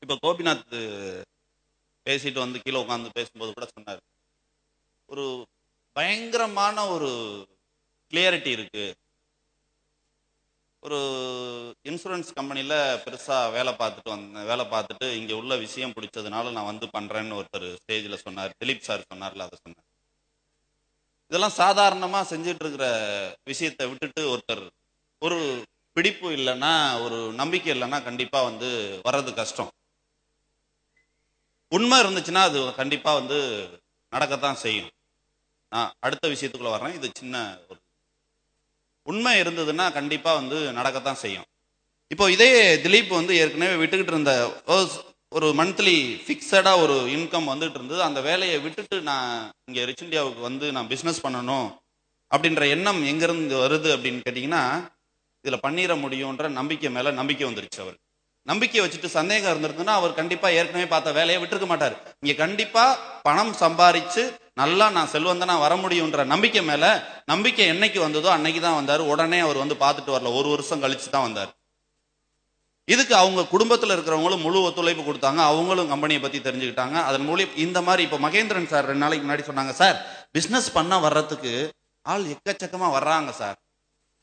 இப்ப கோபிநாத் பேசிட்டு கீழே உட்காந்து பேசும்போது கூட சொன்னார், ஒரு பயங்கரமான ஒரு கிளியரிட்டி இருக்கு. ஒரு இன்சூரன்ஸ் கம்பெனியில் பெருசாக வேலை பார்த்துட்டு இங்கே உள்ள விஷயம் பிடிச்சதுனால நான் பண்றேன்னு ஒருத்தர் ஸ்டேஜில் சொன்னார். திலீப் சார் சொன்னார்ல, அதை சொன்னார். இதெல்லாம் சாதாரணமாக செஞ்சுட்டு இருக்கிற விஷயத்தை விட்டுட்டு ஒருத்தர் ஒரு பிடிப்பு இல்லைன்னா, ஒரு நம்பிக்கை இல்லைன்னா கண்டிப்பாக வர்றது கஷ்டம். உண்மை இருந்துச்சுன்னா அது கண்டிப்பாக நடக்கத்தான் செய்யும். நான் அடுத்த விஷயத்துக்குள்ள வர்றேன். இது சின்ன ஒரு உண்மை இருந்ததுன்னா கண்டிப்பா நடக்கத்தான் செய்யும். இப்போ இதே திலீப் ஏற்கனவே விட்டுக்கிட்டு இருந்த ஒரு மந்த்லி பிக்சடா ஒரு இன்கம் வந்துட்டு இருந்தது. அந்த வேலையை விட்டுட்டு நான் இங்க ரிச் இந்தியாவுக்கு நான் பிசினஸ் பண்ணணும் அப்படின்ற எண்ணம் எங்கிருந்து வருது அப்படின்னு கேட்டீங்கன்னா, இதுல பண்ணிட முடியும்ன்ற நம்பிக்கை மேல நம்பிக்கை வந்துருச்சு. அவர் நம்பிக்கையை வச்சுட்டு சந்தேகம் இருந்திருக்குன்னா அவர் கண்டிப்பா ஏற்கனவே பார்த்த வேலையை விட்டுருக்க மாட்டார். இங்க கண்டிப்பா பணம் சம்பாரிச்சு நல்லா நான் செல்வந்தனா வர முடியும்ன்ற நம்பிக்கை மேல நம்பிக்கை என்னைக்கு வந்ததோ அன்னைக்கு தான் வந்தார். உடனே அவர் பார்த்துட்டு வரல, 1 வருஷம் கழிச்சு தான் வந்தார். இதுக்கு அவங்க குடும்பத்தில் இருக்கிறவங்களும் முழு ஒத்துழைப்பு கொடுத்தாங்க. அவங்களும் கம்பெனியை பத்தி தெரிஞ்சுக்கிட்டாங்க. அதன் மூலியம் இந்த மாதிரி இப்போ மகேந்திரன் சார் 2 நாளைக்கு முன்னாடி சொன்னாங்க, சார் பிசினஸ் பண்ண வர்றதுக்கு ஆள் எக்கச்சக்கமா வர்றாங்க சார்,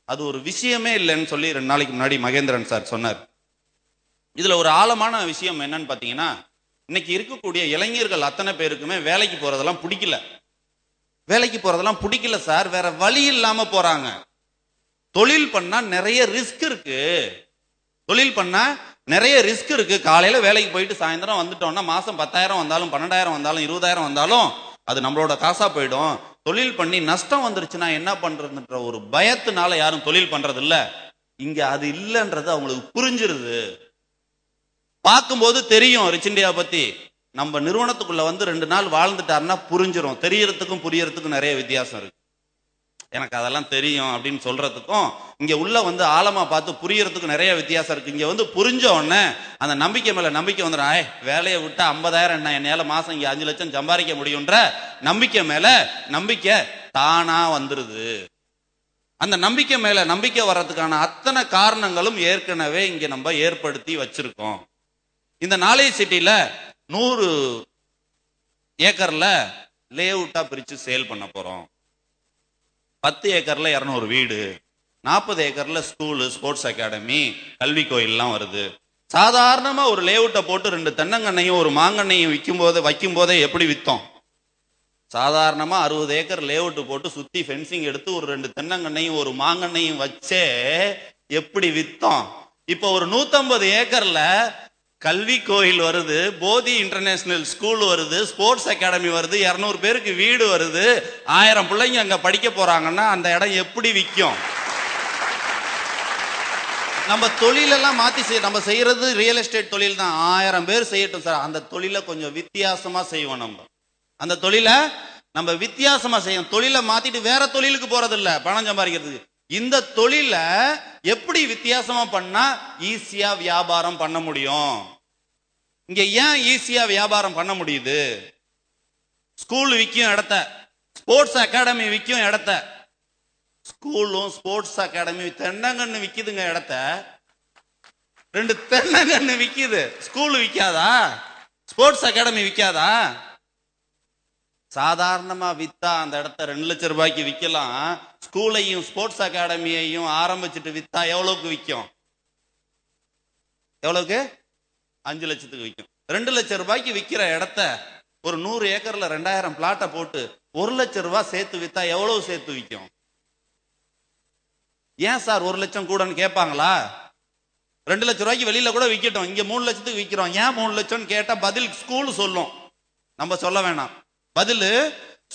அது ஒரு விஷயமே இல்லைன்னு சொல்லி 2 நாளைக்கு முன்னாடி மகேந்திரன் சார் சொன்னார். இதுல ஒரு ஆழமான விஷயம் என்னன்னு பாத்தீங்கன்னா, இன்னைக்கு இருக்கக்கூடிய இளைஞர்கள் அத்தனை பேருக்குமே வேலைக்கு போறதெல்லாம் பிடிக்கல. வேலைக்கு போறதெல்லாம் பிடிக்கல சார், வேற வழி இல்லாம போறாங்க. தொழில் பண்ணா நிறைய ரிஸ்க் இருக்கு. தொழில் பண்ணா நிறைய ரிஸ்க் இருக்கு. காலையில வேலைக்கு போயிட்டு சாயந்தரம் வந்துட்டோம்னா மாசம் 10,000 வந்தாலும் 12,000 வந்தாலும் 20,000 வந்தாலும் அது நம்மளோட காசா போயிடும். தொழில் பண்ணி நஷ்டம் வந்துருச்சுன்னா என்ன பண்றதுன்ற ஒரு பயத்தினால யாரும் தொழில் பண்றது இல்ல. இங்க அது இல்லைன்றது அவங்களுக்கு புரிஞ்சிருது. பார்க்கும்போது தெரியும் ரிச் இந்தியா பத்தி. நம்ம நிறுவனத்துக்குள்ள வந்து 2 நாள் வாழ்ந்துட்டாருன்னா புரிஞ்சிடும். தெரியறதுக்கும் புரியறதுக்கும் நிறைய வித்தியாசம் இருக்கு. எனக்கு அதெல்லாம் தெரியும் அப்படின்னு சொல்றதுக்கும் இங்க உள்ள வந்து ஆழமா பார்த்து புரியறதுக்கும் நிறைய வித்தியாசம் இருக்கு. இங்க வந்து புரிஞ்ச உடனே அந்த நம்பிக்கை மேல நம்பிக்கை வந்துடும். வேலையை விட்டா 50,000 என்ன என்னால மாசம் இங்க 5 லட்சம் சம்பாதிக்க முடியும்ன்ற நம்பிக்கை மேல நம்பிக்கை தானா வந்துருது. அந்த நம்பிக்கை மேல நம்பிக்கை வர்றதுக்கான அத்தனை காரணங்களும் ஏற்கனவே இங்க நம்ம ஏற்படுத்தி வச்சிருக்கோம். இந்த நாலேஜ் சிட்டில 100 ஏக்கர்ல லே அவுட்டா பிரிச்சு சேல் பண்ண போறோம். 10 ஏக்கர்ல 200 வீடு, 40 ஏக்கர்ல ஸ்கூலு, ஸ்போர்ட்ஸ் அகாடமி, கல்வி கோயில்லாம் வருது. சாதாரணமா ஒரு லே அவுட்டை போட்டு 2 தென்னங்கண்ணையும் ஒரு மாங்கண்ணையும் வைக்கும் போதே எப்படி வித்தோம்? சாதாரணமா 60 ஏக்கர் லே அவுட் போட்டு சுத்தி ஃபென்சிங் எடுத்து ஒரு 2 தென்னங்கண்ணையும் ஒரு மாங்கண்ணையும் வச்சே எப்படி வித்தோம்? இப்போ ஒரு 150 ஏக்கர்ல கல்வி கோயில் வருது, போதி இன்டர்நேஷனல் ஸ்கூல் வருது, ஸ்போர்ட்ஸ் அகாடமி வருது, 200 பேருக்கு வீடு வருது, 1000 பிள்ளைங்க அங்க படிக்க போறாங்கன்னா அந்த இடம் எப்படி விற்கும்? நம்ம தொழிலெல்லாம் மாத்தி நம்ம செய்யறது ரியல் எஸ்டேட் தொழில் தான். 1000 பேர் செய்யட்டும் சார், அந்த தொழிலை கொஞ்சம் வித்தியாசமா செய்வோம். அந்த தொழிலை நம்ம வித்தியாசமா செய்யணும். தொழிலை மாத்திட்டு வேற தொழிலுக்கு போறது இல்ல பணம் சம்பாதிக்கிறதுக்கு. இந்த தொழிலை எப்படி வித்தியாசமா பண்ணா ஈஸியா வியாபாரம் பண்ண முடியும்? இங்க ஏன் ஈஸியா வியாபாரம் பண்ண முடியுது? ஸ்கூல் விற்கும் இடத்த, ஸ்போர்ட்ஸ் அகாடமி விற்கும் இடத்த, ஸ்கூலும் ஸ்போர்ட்ஸ் அகாடமி தென்னங்கன்னு விக்குதுங்க இடத்த. 2 தென்னங்கன்னு விக்குது, ஸ்கூல் விற்காதா? ஸ்போர்ட்ஸ் அகாடமி விற்காதா? சாதாரணமா வித்தா அந்த இடத்த 2 லட்சம் ரூபாய்க்கு விற்கலாம். ஸ்கூலையும் ஸ்போர்ட்ஸ் அகாடமியையும் ஆரம்பிச்சுட்டு வித்தா எவ்வளவுக்கு விற்கும்? எவ்வளவுக்கு? 5 லட்சத்துக்கு விற்கும். 2 லட்சம் ரூபாய்க்கு விற்கிற இடத்த ஒரு 100 ஏக்கர்ல 2000 பிளாட்டை போட்டு 1 லட்சம் ரூபாய் சேர்த்து வித்தா எவ்வளவு சேர்த்து விற்கும்? ஏன் சார் 1 லட்சம் கூடன்னு கேட்பாங்களா? 2 லட்சம் ரூபாய்க்கு வெளியில கூட விற்கட்டும், இங்க 3 லட்சத்துக்கு விற்கிறோம். ஏன் 3 லட்சம் கேட்டா பதில் ஸ்கூல் சொல்லும், நம்ம சொல்ல வேணாம். பதில்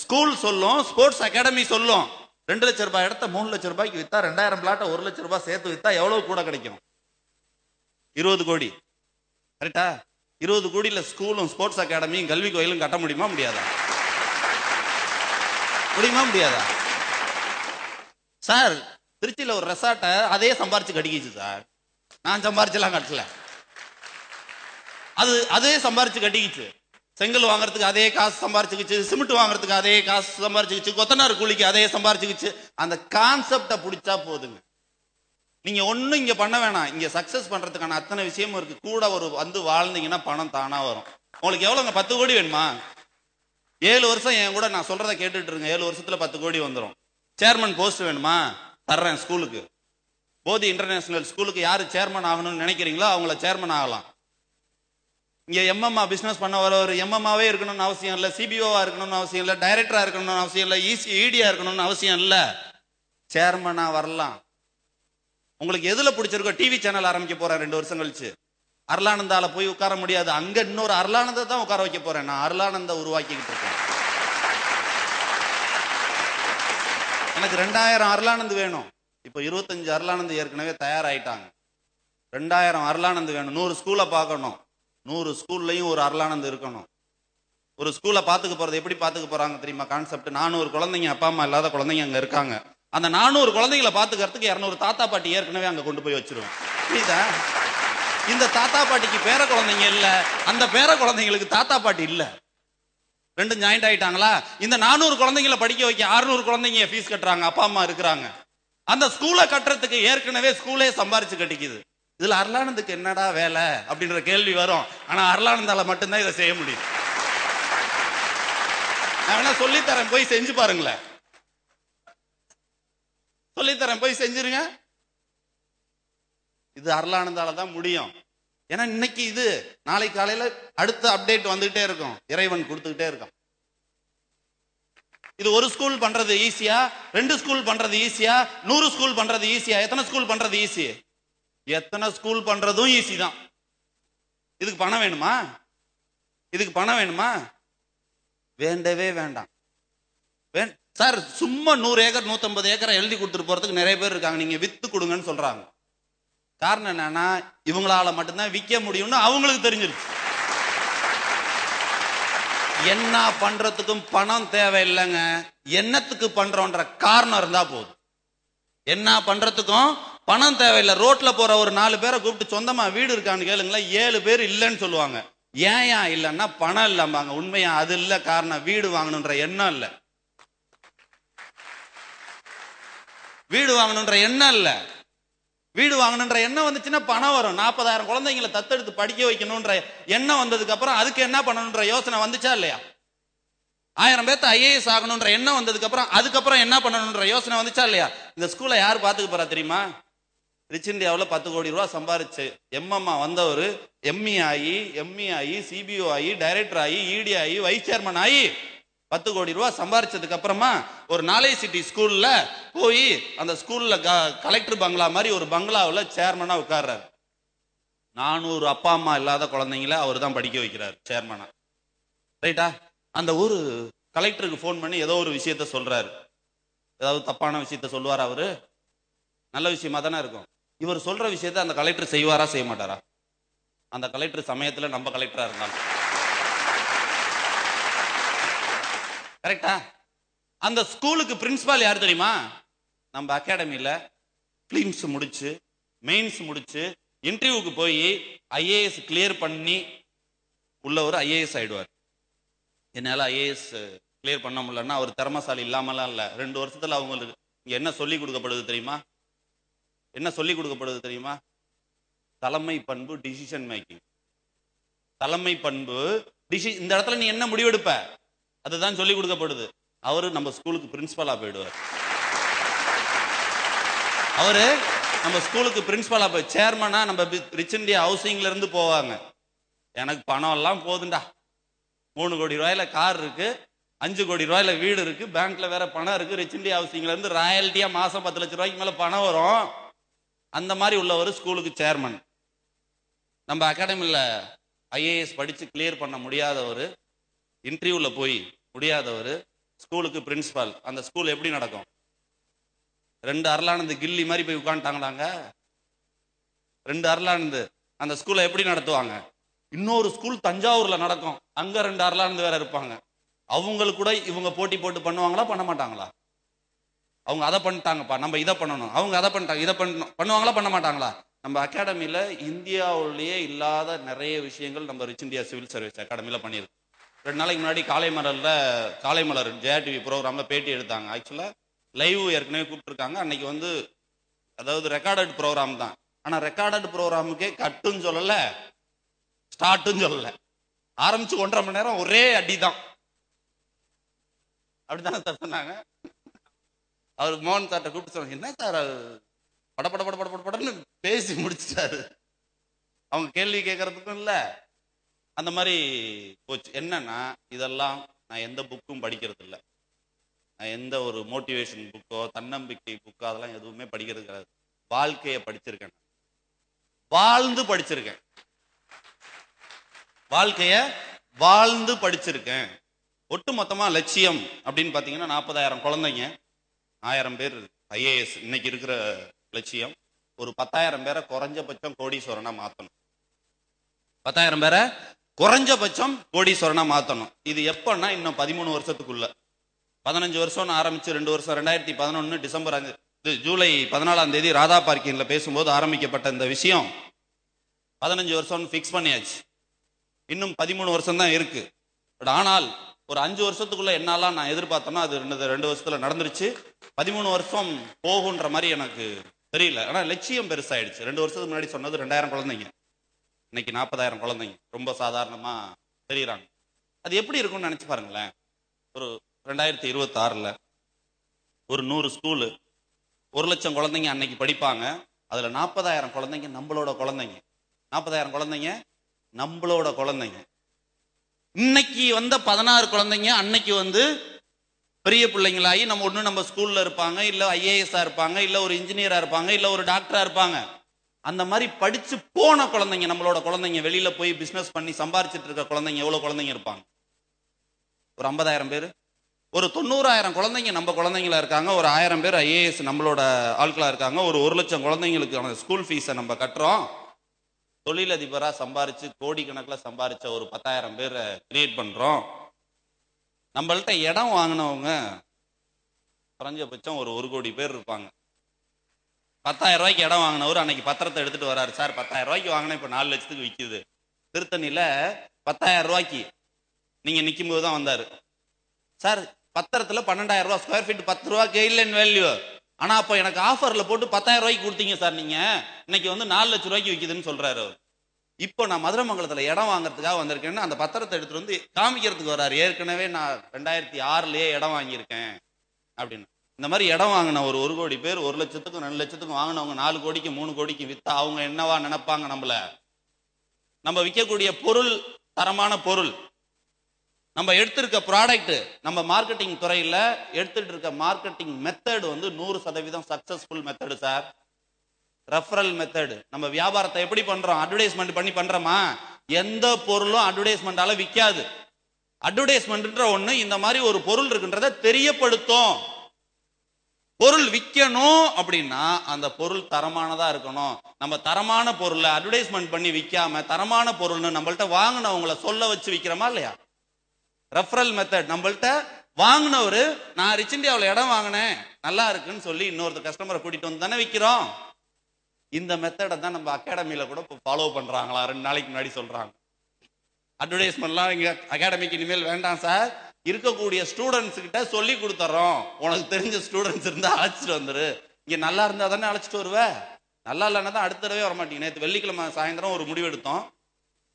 ஸ்கூல் சொல்லும், ஸ்போர்ட்ஸ் அகாடமி சொல்லும். 2 லட்சம் ரூபாய் இடத்த 3 லட்சம் ரூபாய்க்கு வித்தா 2000 பிளாட்டை 1 லட்சம் ரூபாய் சேர்த்து வித்தா எவ்வளவு கூட கிடைக்கும்? 20 கோடி. கரெக்டா? 20 கோடியில ஸ்கூலும் ஸ்போர்ட்ஸ் அகாடமியும் கல்வி கோயிலும் கட்ட முடியுமா முடியாதா? முடியுமா முடியாதா? சார் திருச்சியில ஒரு ரெசார்ட்டை அதே சம்பாரிச்சு கட்டிக்கிச்சு சார். நான் சம்பாரிச்செல்லாம் கட்டல, அதே சம்பாரிச்சு கட்டிக்கிச்சு. செங்கல் வாங்குறதுக்கு அதே காசு சம்பாரிச்சுக்கிச்சு, சிமெண்ட் வாங்குறதுக்கு அதே காசு சம்பாரிச்சுக்கிச்சு, கொத்தனார் கூலிக்கு அதே சம்பாரிச்சுக்கிச்சு. அந்த கான்செப்டை பிடிச்சா போதுங்க. நீங்க ஒன்னும் இங்க பண்ண வேணாம். இங்க சக்சஸ் பண்றதுக்கான அத்தனை விஷயமும் இருக்கு. கூட ஒரு வந்து வாழ்ந்தீங்கன்னா பணம் தானா வரும். உங்களுக்கு எவ்வளவுங்க? 10 கோடி வேணுமா? 7 வருஷம் என் கூட நான் சொல்றதை கேட்டுட்டு இருங்க. 7 வருஷத்துல 10 கோடி வந்துடும். சேர்மன் போஸ்ட் வேணுமா? தர்றேன். ஸ்கூலுக்கு, போதி இன்டர்நேஷனல் ஸ்கூலுக்கு யாரு சேர்மன் ஆகணும்னு நினைக்கிறீங்களோ அவங்கள சேர்மன் ஆகலாம். இங்க எம்எம்ஆ பிசினஸ் பண்ண ஒரு எம்எம்ஆவே இருக்கணும்னு அவசியம் இல்லை, சிபிஓவா இருக்கணும்னு அவசியம் இல்லை, டைரக்டரா இருக்கணும்னு அவசியம் இல்லை, இடியா இருக்கணும்னு அவசியம் இல்லை. சேர்மனா வரலாம். உங்களுக்கு எதுல பிடிச்சிருக்கோ, டிவி சேனல் ஆரம்பிக்க போறேன் 2 வருஷம் கழிச்சு, அருளானந்தால போய் உட்கார முடியாது, அங்க இன்னொரு அருளானந்த தான் உட்கார வைக்க போறேன். நான் அருளானந்த உருவாக்கிக்கிட்டு இருக்கேன். எனக்கு 2000 அருளானந்து வேணும். இப்போ 25 அருளானந்து ஏற்கனவே தயாராயிட்டாங்க. 2000 அருளானந்து வேணும். 100 ஸ்கூலை பார்க்கணும். 100 ஸ்கூல்லையும் ஒரு அருளானந்து இருக்கணும். ஒரு ஸ்கூலை பார்த்துக்க போறது எப்படி பார்த்துக்க போறாங்க தெரியுமா? கான்செப்ட் 400 குழந்தைங்க, அப்பா அம்மா இல்லாத குழந்தைங்க அங்க இருக்காங்க. அந்த 400 குழந்தைங்களை பார்த்துக்கிறதுக்கு 200 தாத்தா பாட்டி ஏற்கனவே அங்க கொண்டு போய் வச்சிருவோம். புரியுதா? இந்த தாத்தா பாட்டிக்கு பேர குழந்தைங்க இல்ல, அந்த பேர குழந்தைங்களுக்கு தாத்தா பாட்டி இல்ல, 2 ஜாயிண்ட் ஆயிட்டாங்களா? இந்த 400 குழந்தைங்களை படிக்க வைக்க 600 குழந்தைங்க ஃபீஸ் கட்டுறாங்க, அப்பா அம்மா இருக்கிறாங்க. அந்த ஸ்கூலை கட்டுறதுக்கு ஏற்கனவே ஸ்கூலே சம்பாரிச்சு கட்டிக்குது. இதுல அருளானந்துக்கு என்னடா வேலை அப்படின்ற கேள்வி வரும். ஆனா அருளானந்தால மட்டும்தான் இதை செய்ய முடியும். நான் வேணா சொல்லித்தரேன், போய் செஞ்சு பாருங்களேன். சொல்லித்தரேன், போய் செஞ்சிருங்க. இது அருளானந்தால தான் முடியும். ஏன்னா இன்னைக்கு இது, நாளை காலையில அடுத்த அப்டேட் வந்துகிட்டே இருக்கும், இறைவன் கொடுத்துக்கிட்டே இருக்கும். இது ஒரு ஸ்கூல் பண்றது ஈஸியா, 2 ஸ்கூல் பண்றது ஈஸியா, 100 ஸ்கூல் பண்றது ஈஸியா? எத்தனை ஸ்கூல் பண்றது ஈஸி? எத்தனை ஸ்கூல் பண்றதும் ஈஸி தான். இதுக்கு பணம் வேணுமா? இதுக்கு பணம் வேணுமா? வேண்டவே வேண்டாம். சார் சும்மா 100 ஏக்கர் 150 ஏக்கரை எழுதி கொடுத்துட்டு போறதுக்கு நிறைய பேர் இருக்காங்க. நீங்க வித்து கொடுங்கன்னு சொல்றாங்க. காரணம் என்னன்னா, இவங்களால மட்டும்தான் விற்க முடியும்னு அவங்களுக்கு தெரிஞ்சிருச்சு. என்ன பண்றதுக்கும் பணம் தேவையில்லைங்க, என்னத்துக்கு பண்றோன்ற காரணம் இருந்தா போதும். என்ன பண்றதுக்கும் பணம் தேவையில்லை. ரோட்ல போற ஒரு 4 பேரை கூப்பிட்டு சொந்தமா வீடு இருக்கான்னு கேளுங்களேன், 7 பேர் இல்லைன்னு சொல்லுவாங்க. ஏன் இல்லைன்னா பணம் இல்லம்பாங்க. உண்மையா அது இல்ல காரணம், வீடு வாங்கணுன்ற எண்ணம் இல்ல. வீடு வாங்கணுன்ற எண்ணம் இல்ல. வீடு வாங்கணுன்ற எண்ணம் வந்துச்சுன்னா பணம் வரும். 40,000 குழந்தைங்களை தத்தெடுத்து படிக்க வைக்கணும்ன்ற எண்ணம் வந்ததுக்கு அப்புறம் அதுக்கு என்ன பண்ணணுன்ற யோசனை வந்துச்சா இல்லையா? 1000 பேர்த்து IAS ஆகணும்ன்ற எண்ணம் வந்ததுக்கு அப்புறம் அதுக்கப்புறம் என்ன பண்ணணும்ன்ற யோசனை வந்துச்சா இல்லையா? இந்த ஸ்கூலை யார் பாத்துக்க போறா தெரியுமா? ரிச் இந்தியாவில் 10 கோடி ரூபாய் சம்பாரிச்சு எம்எம்மா வந்தவர் ME ஆகி ME ஆகி CBO ஆகி டைரக்டர் ஆகி ED ஆகி வைஸ் சேர்மன் ஆகி 10 கோடி ரூபாய் சம்பாரிச்சதுக்கு அப்புறமா ஒரு நாலேஜ் சிட்டி ஸ்கூல்ல போய் அந்த ஸ்கூல்ல கலெக்டர் பங்களா மாதிரி ஒரு பங்களாவில் சேர்மனா உட்கார்றாரு. 400 அப்பா அம்மா இல்லாத குழந்தைங்கள அவர் தான் படிக்க வைக்கிறார் சேர்மனா. ரைட்டா? அந்த ஊர் கலெக்டருக்கு ஃபோன் பண்ணி ஏதோ ஒரு விஷயத்த சொல்றாரு. ஏதாவது தப்பான விஷயத்த சொல்லுவார் அவரு? நல்ல விஷயமா தானே இருக்கும். இவர் சொல்ற விஷயத்த அந்த கலெக்டர் செய்வாரா செய்ய மாட்டாரா? அந்த கலெக்டர் சமயத்துல நம்ம கலெக்டரா இருந்தாலும் கரெக்டா? அந்த ஸ்கூலுக்கு பிரின்சிபால் யார் தெரியுமா? நம்ம அகாடமியில பிலிம்ஸ் முடிச்சு மெயின்ஸ் முடிச்சு இன்டர்வியூக்கு போய் IAS கிளியர் பண்ணி உள்ள ஒரு IAS ஆயிடுவார். என்னால IAS கிளியர் பண்ண முடியலன்னா அவர் திறமசாலி இல்லாமலாம் இல்ல. 2 வருஷத்துல அவங்களுக்கு இங்க என்ன சொல்லி கொடுக்கப்படுது தெரியுமா? என்ன சொல்லி கொடுக்கப்படுது தெரியுமா? தலைமை பண்பு, டிசிஷன் மேக்கிங். தலைமை பண்பு, இந்த இடத்துல நீ என்ன முடிவெடுப்ப அதுதான் சொல்லி கொடுக்கப்படுது. அவரு நம்ம ஸ்கூலுக்கு பிரின்சிபலா போயிடுவார். அவரு நம்ம ஸ்கூலுக்கு பிரின்சிபலா போய் சேர்மனா நம்ம ரிச் இந்தியா ஹவுசிங்ல இருந்து போவாங்க. எனக்கு பணம் எல்லாம் போதுண்டா, 3 கோடி ரூபாயில கார் இருக்கு, 5 கோடி ரூபாயில வீடு இருக்கு, பேங்க்ல வேற பணம் இருக்கு, ரிச் இந்தியா ஹவுசிங்ல இருந்து ராயல்ட்டியா மாசம் 10 லட்சம் ரூபாய்க்கு மேல பணம் வரும். அந்த மாதிரி உள்ளவர் ஸ்கூலுக்கு சேர்மன். நம்ம அகாடமியில் IAS படிச்சு கிளியர் பண்ண முடியாதவர், இன்டர்வியூல போய் முடியாதவர் ஸ்கூலுக்கு பிரின்சிபால். அந்த ஸ்கூல் எப்படி நடக்கும்? 2 அருளானந்து கில்லி மாதிரி போய் உட்காந்துட்டாங்களாங்க. 2 அருளானந்து அந்த ஸ்கூலை எப்படி நடத்துவாங்க? இன்னொரு ஸ்கூல் தஞ்சாவூர்ல நடக்கும், அங்க 2 அருளானந்து வேற இருப்பாங்க. அவங்களுக்கு கூட இவங்க போட்டி போட்டு பண்ணுவாங்களா பண்ண மாட்டாங்களா? அவங்க அதை பண்ணிட்டாங்கப்பா, நம்ம இதை பண்ணணும், அவங்க அதை பண்ணிட்டாங்க, இதை பண்ணுவாங்களா பண்ண மாட்டாங்களா? நம்ம அகாடமியில இந்தியாவிலேயே இல்லாத நிறைய விஷயங்கள் நம்ம ரிச் இந்தியா சிவில் சர்வீஸ் அகாடமியில பண்ணியிருக்கு. 2 நாளைக்கு முன்னாடி காலைமலர் JRTV ப்ரோக்ராம்ல பேட்டி எடுத்தாங்க. ஆக்சுவலா லைவ் ஏற்கனவே கூப்பிட்டுருக்காங்க. அன்னைக்கு வந்து அதாவது ரெக்கார்டட் ப்ரோக்ராம் தான். ஆனா ரெக்கார்டட் ப்ரோக்ராமுக்கே கட்டுன்னு சொல்லல, ஸ்டார்ட்னு சொல்லல. ஆரம்பிச்சு 1.5 மணி நேரம் ஒரே அடி தான். அப்படித்தானே சார் சொன்னாங்க. அவர் மோகன் சார்ட்ட கூப்பிட்டு சொன்னாங்க, என்ன சார் படன்னு பேசி முடிச்சிட்டாரு. அவங்க கேள்வி கேட்கறதுக்கும் இல்லை, அந்த மாதிரி போச்சு. என்னன்னா இதெல்லாம் நான் எந்த புக்கும் படிக்கிறது இல்லை. நான் எந்த ஒரு மோட்டிவேஷன் புக்கோ தன்னம்பிக்கை புக்கோ அதெல்லாம் எதுவுமே படிக்கிறது கிடையாது. வாழ்க்கையை படிச்சிருக்கேன், வாழ்ந்து படிச்சிருக்கேன், வாழ்க்கைய வாழ்ந்து படிச்சிருக்கேன். ஒட்டு மொத்தமா லட்சியம் அப்படின்னு பாத்தீங்கன்னா 40,000 குழந்தைங்க, 1000 பேர் IAS இன்னைக்கு இருக்கிற லட்சியம். ஒரு 10,000 பேரை குறைஞ்சபட்சம் கோடீஸ்வரனா மாத்தணும். 10,000 பேரை குறைஞ்சபட்சம் கோடீஸ்வரனா மாத்தணும். இது எப்பன்னா இன்னும் 13 வருஷத்துக்குள்ள. 15 வருஷம்னு ஆரம்பிச்சு 2 வருஷம் 2011 டிசம்பர் 5 ஜூலை 14ஆம் தேதி ராதா பார்க்கிங்ல பேசும்போது ஆரம்பிக்கப்பட்ட இந்த விஷயம் 15 வருஷம்னு பிக்ஸ் பண்ணியாச்சு. இன்னும் 13 வருஷம் தான் இருக்கு. ஆனால் ஒரு 5 வருஷத்துக்குள்ள என்னாலாம் நான் எதிர்பார்த்தோம்னா அது 2 வருஷத்துல நடந்துருச்சு. 13 வருஷம் போகுன்ற மாதிரி எனக்கு தெரியல. ஆனா லட்சியம் பெருசாயிடுச்சு. 2 வருஷத்துக்கு முன்னாடி சொன்னது 2000 குழந்தைங்க, இன்னைக்கு 40,000 குழந்தைங்க ரொம்ப சாதாரணமா தெரியுறாங்க. அது எப்படி இருக்கும்னு நினைச்சு பாருங்களேன். ஒரு 2026ல் ஒரு 100 ஸ்கூலு, 1 லட்சம் குழந்தைங்க அன்னைக்கு படிப்பாங்க. அதுல 40,000 குழந்தைங்க நம்மளோட குழந்தைங்க. 40,000 குழந்தைங்க நம்மளோட குழந்தைங்க. இன்னைக்கு வந்த 16 குழந்தைங்க அன்னைக்கு பெரிய பிள்ளைங்களாகி நம்ம ஸ்கூல்ல இருப்பாங்க, இல்ல ஐஏஎஸ்ஆ இருப்பாங்க, இல்ல ஒரு இன்ஜினியரா இருப்பாங்க, இல்ல ஒரு டாக்டரா இருப்பாங்க. அந்த மாதிரி படிச்சு போன குழந்தைங்க நம்மளோட குழந்தைங்க, வெளியில போய் பிசினஸ் பண்ணி சம்பாரிச்சிட்டு இருக்க குழந்தைங்க எவ்வளவு குழந்தைங்க இருப்பாங்க? ஒரு 50,000 பேர். ஒரு 90,000 குழந்தைங்க நம்ம குழந்தைங்களா இருக்காங்க. ஒரு 1000 பேர் ஐஏஎஸ் நம்மளோட ஆட்களா இருக்காங்க. ஒரு 1 லட்சம் குழந்தைங்களுக்கு ஸ்கூல் ஃபீஸை நம்ம கட்டுறோம். தொழிலதிபரா சம்பாரிச்சு கோடிக்கணக்கில் சம்பாரிச்ச ஒரு 10,000 பேரை கிரியேட் பண்றோம். நம்மள்ட்ட இடம் வாங்கினவங்க குறைஞ்சபட்சம் ஒரு 1 கோடி பேர் இருப்பாங்க. 10,000 ரூபாய்க்கு இடம் வாங்கினவர் அன்னைக்கு பத்திரத்தை எடுத்துட்டு வர்றாரு. சார் 10,000 ரூபாய்க்கு வாங்கினா இப்ப 4 லட்சத்துக்கு விற்குது. திருத்தணியில 10,000 ரூபாய்க்கு நீங்க நிற்கும் போது தான் வந்தாரு. சார் பத்திரத்துல 12,000 ரூபாய் ஸ்கொயர் ஃபீட் 10 ரூபா கெயின்லைன் வேல்யூ. ஆனா அப்ப எனக்கு ஆஃபர்ல போட்டு 10,000 ரூபாய்க்கு கொடுத்தீங்க சார், நீங்க இன்னைக்கு 4 லட்சம் ரூபாய்க்கு விற்குதுன்னு சொல்றாரு அவர். இப்போ நான் மதுரமங்கலத்துல இடம் வாங்குறதுக்காக வந்திருக்கேன்னு அந்த பத்திரத்தை எடுத்துட்டு காமிக்கிறதுக்கு வர்றாரு. ஏற்கனவே நான் 2006லயே இடம் வாங்கியிருக்கேன் அப்படின்னு. இந்த மாதிரி இடம் வாங்கின ஒரு 1 கோடி பேர் 1 லட்சத்துக்கும் 2 லட்சத்துக்கும் வாங்கினவங்க 4 கோடிக்கு 3 கோடிக்கு வித்தா அவங்க என்னவா நினைப்பாங்க? நம்ம விற்கக்கூடிய பொருள் தரமான பொருள், நம்ம எடுத்திருக்க ப்ராடக்ட், நம்ம மார்க்கெட்டிங் துறையில எடுத்துட்டு இருக்க marketing method 100% successful method sir. Referral method. நம்ம வியாபாரத்தை எப்படி பண்றோம்? அட்வர்டைஸ்மெண்ட் பண்ணி பண்றோமா? எந்த பொருளும் அட்வர்டைஸ்மெண்டால விற்காது. அட்வர்டைஸ்மெண்ட்ன்ற ஒண்ணு இந்த மாதிரி ஒரு பொருள் இருக்குன்றத தெரியப்படுத்தும். பொருள் விற்கணும் அப்படின்னா அந்த பொருள் தரமானதா இருக்கணும். நம்ம தரமான பொருளை அட்வர்டைஸ்மெண்ட் பண்ணி விற்காம தரமான பொருள்னு நம்மள்ட்ட வாங்கினவங்களை சொல்ல வச்சு விற்கிறோமா இல்லையா? Referral method. நம்மள்ட்ட வாங்கினவரு நான் ரிச் இந்தியாவில் இடம் வாங்கினேன் நல்லா இருக்குன்னு சொல்லி இன்னொரு கஸ்டமரை கூட்டிட்டு வந்து தானே விற்கிறோம். இந்த மெத்தடை தான் நம்ம அகாடமியில கூட இப்போ ஃபாலோ பண்றாங்களா? 2 நாளைக்கு முன்னாடி சொல்றாங்க அட்வர்டைஸ்மெண்ட்லாம் இங்க அகாடமிக்கு இனிமேல் வேண்டாம் சார், இருக்கக்கூடிய ஸ்டூடெண்ட்ஸ் கிட்ட சொல்லி கொடுத்துறோம். உனக்கு தெரிஞ்ச ஸ்டூடெண்ட்ஸ் இருந்தா அழைச்சிட்டு வந்துரு. இங்க நல்லா இருந்தா தானே அழைச்சிட்டு வருவ, நல்லா இல்லைன்னா தான் அடுத்த தடவை வரமாட்டீங்க. நேற்று வெள்ளிக்கிழமை சாயந்தரம் ஒரு முடிவு எடுத்தோம்.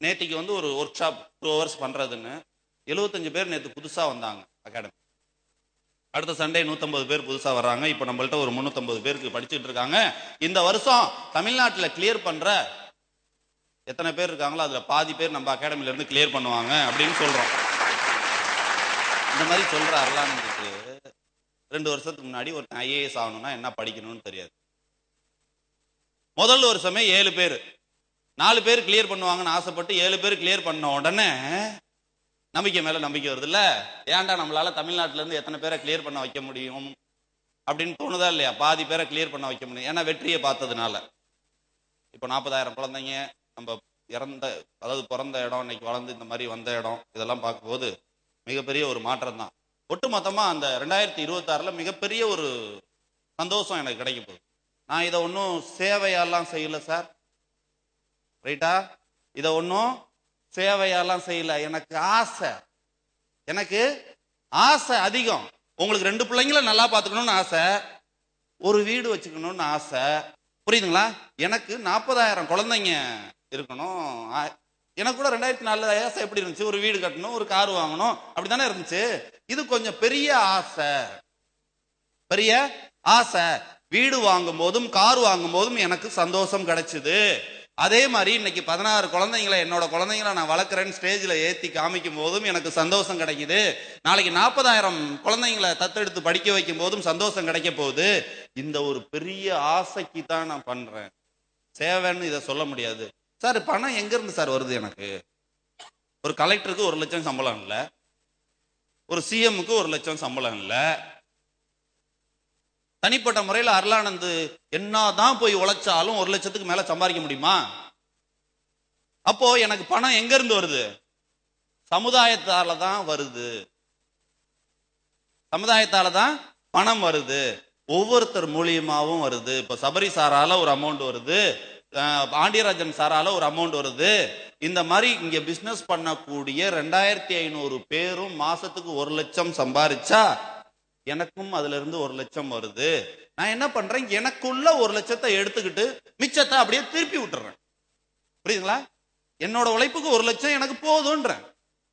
நேற்றுக்கு ஒரு ஒர்க் ஷாப் 2 hours பண்றதுன்னு 75 பேர் நேற்று புதுசா வந்தாங்க அகாடமி. அடுத்த சண்டே 150 பேர் புதுசா வர்றாங்க. இப்ப நம்மள்ட்ட ஒரு 350 பேருக்கு படிச்சுட்டு இருக்காங்க. இந்த வருஷம் தமிழ்நாட்டில் கிளியர் பண்ற எத்தனை பேர் இருக்காங்களோ அதுல பாதி பேர் நம்ம அகாடமில இருந்து கிளியர் பண்ணுவாங்க அப்படின்னு சொல்றோம். இந்த மாதிரி சொல்ற அருளானந்துக்கு 2 வருஷத்துக்கு முன்னாடி ஒரு ஐஏஎஸ் ஆகணும்னா என்ன படிக்கணும்னு தெரியாது. முதல் வருஷமே 7 பேர் 4 பேர் கிளியர் பண்ணுவாங்கன்னு ஆசைப்பட்டு 7 பேர் கிளியர் பண்ண உடனே நம்பிக்கை மேல நம்பிக்கை வருது இல்ல? ஏன்டா நம்மளால தமிழ்நாட்டில இருந்து எத்தனை பேரை கிளியர் பண்ண வைக்க முடியும் அப்படின்னு தோணுதா இல்லையா? பாதி பேரை கிளியர் பண்ண வைக்க முடியும். ஏன்னா வெற்றியை பார்த்ததுனால. இப்போ 40,000 குழந்தைங்க நம்ம பிறந்த இடம், இன்னைக்கு வளர்ந்து இந்த மாதிரி வந்த இடம், இதெல்லாம் பார்க்கும்போது மிகப்பெரிய ஒரு மாற்றம் தான். ஒட்டுமொத்தமா அந்த 2026ல் மிகப்பெரிய ஒரு சந்தோஷம் எனக்கு கிடைக்க போகுது. நான் இதை ஒன்றும் சேவையெல்லாம் செய்யல சார், ரைட்டா? இதை ஒன்றும் சேவையெல்லாம் செய்யல. எனக்கு ஆசை அதிகம். உங்களுக்கு 2 பிள்ளைங்களை நல்லா பார்த்துக்கணும்னு ஆசை, ஒரு வீடு வச்சுக்கணும்னு ஆசை, புரியுதுங்களா? எனக்கு 40,000 குழந்தைங்க இருக்கணும். எனக்கு கூட 2004 ஆசை எப்படி இருந்துச்சு? ஒரு வீடு கட்டணும், ஒரு கார் வாங்கணும், அப்படித்தானே இருந்துச்சு. இது கொஞ்சம் பெரிய ஆசை. வீடு வாங்கும் போதும் கார் வாங்கும் போதும் எனக்கு சந்தோஷம் கிடைச்சது. அதே மாதிரி இன்னைக்கு 16 குழந்தைங்களை என்னோட குழந்தைங்களை நான் வளர்க்குறேன்னு ஸ்டேஜில் ஏற்றி காமிக்கும் போதும் எனக்கு சந்தோஷம் கிடைக்குது. நாளைக்கு 40,000 குழந்தைங்களை தத்தெடுத்து படிக்க வைக்கும் போதும் சந்தோஷம் கிடைக்க போகுது. இந்த ஒரு பெரிய ஆசைக்கு தான் நான் பண்றேன். சேவைன்னு இதை சொல்ல முடியாது சார். பணம் எங்க இருந்து சார் வருது? எனக்கு ஒரு கலெக்டருக்கு 1 லட்சம் சம்பளம் இல்லை, ஒரு சிஎம்முக்கு 1 லட்சம் சம்பளம் இல்லை. தனிப்பட்ட முறையில் அருளானந்து என்னதான் போய் உழைச்சாலும் 1 லட்சத்துக்கு மேல சம்பாதிக்க முடியுமா? அப்போ எனக்கு பணம் எங்க இருந்து வருது? சமுதாயத்தால தான் வருது. சமுதாயத்தால தான் பணம் வருது. ஒவ்வொருத்தர் மூலியமாவும் வருது. இப்ப சபரி சாரால ஒரு அமௌண்ட் வருது, பாண்டியராஜன் சாரால ஒரு அமௌண்ட் வருது. இந்த மாதிரி இங்க பிசினஸ் பண்ணக்கூடிய 2500 பேரும் மாசத்துக்கு 1 லட்சம் சம்பாதிச்சா எனக்கும் அதுல இருந்து 1,00,000 வருது. நான் என்ன பண்றேன், எனக்குள்ள 1,00,000 எடுத்துக்கிட்டு மிச்சத்தை அப்படியே திருப்பி விட்டுறேன். புரியுதுங்களா? என்னோட உழைப்புக்கு 1,00,000 எனக்கு போதும்ன்றேன்.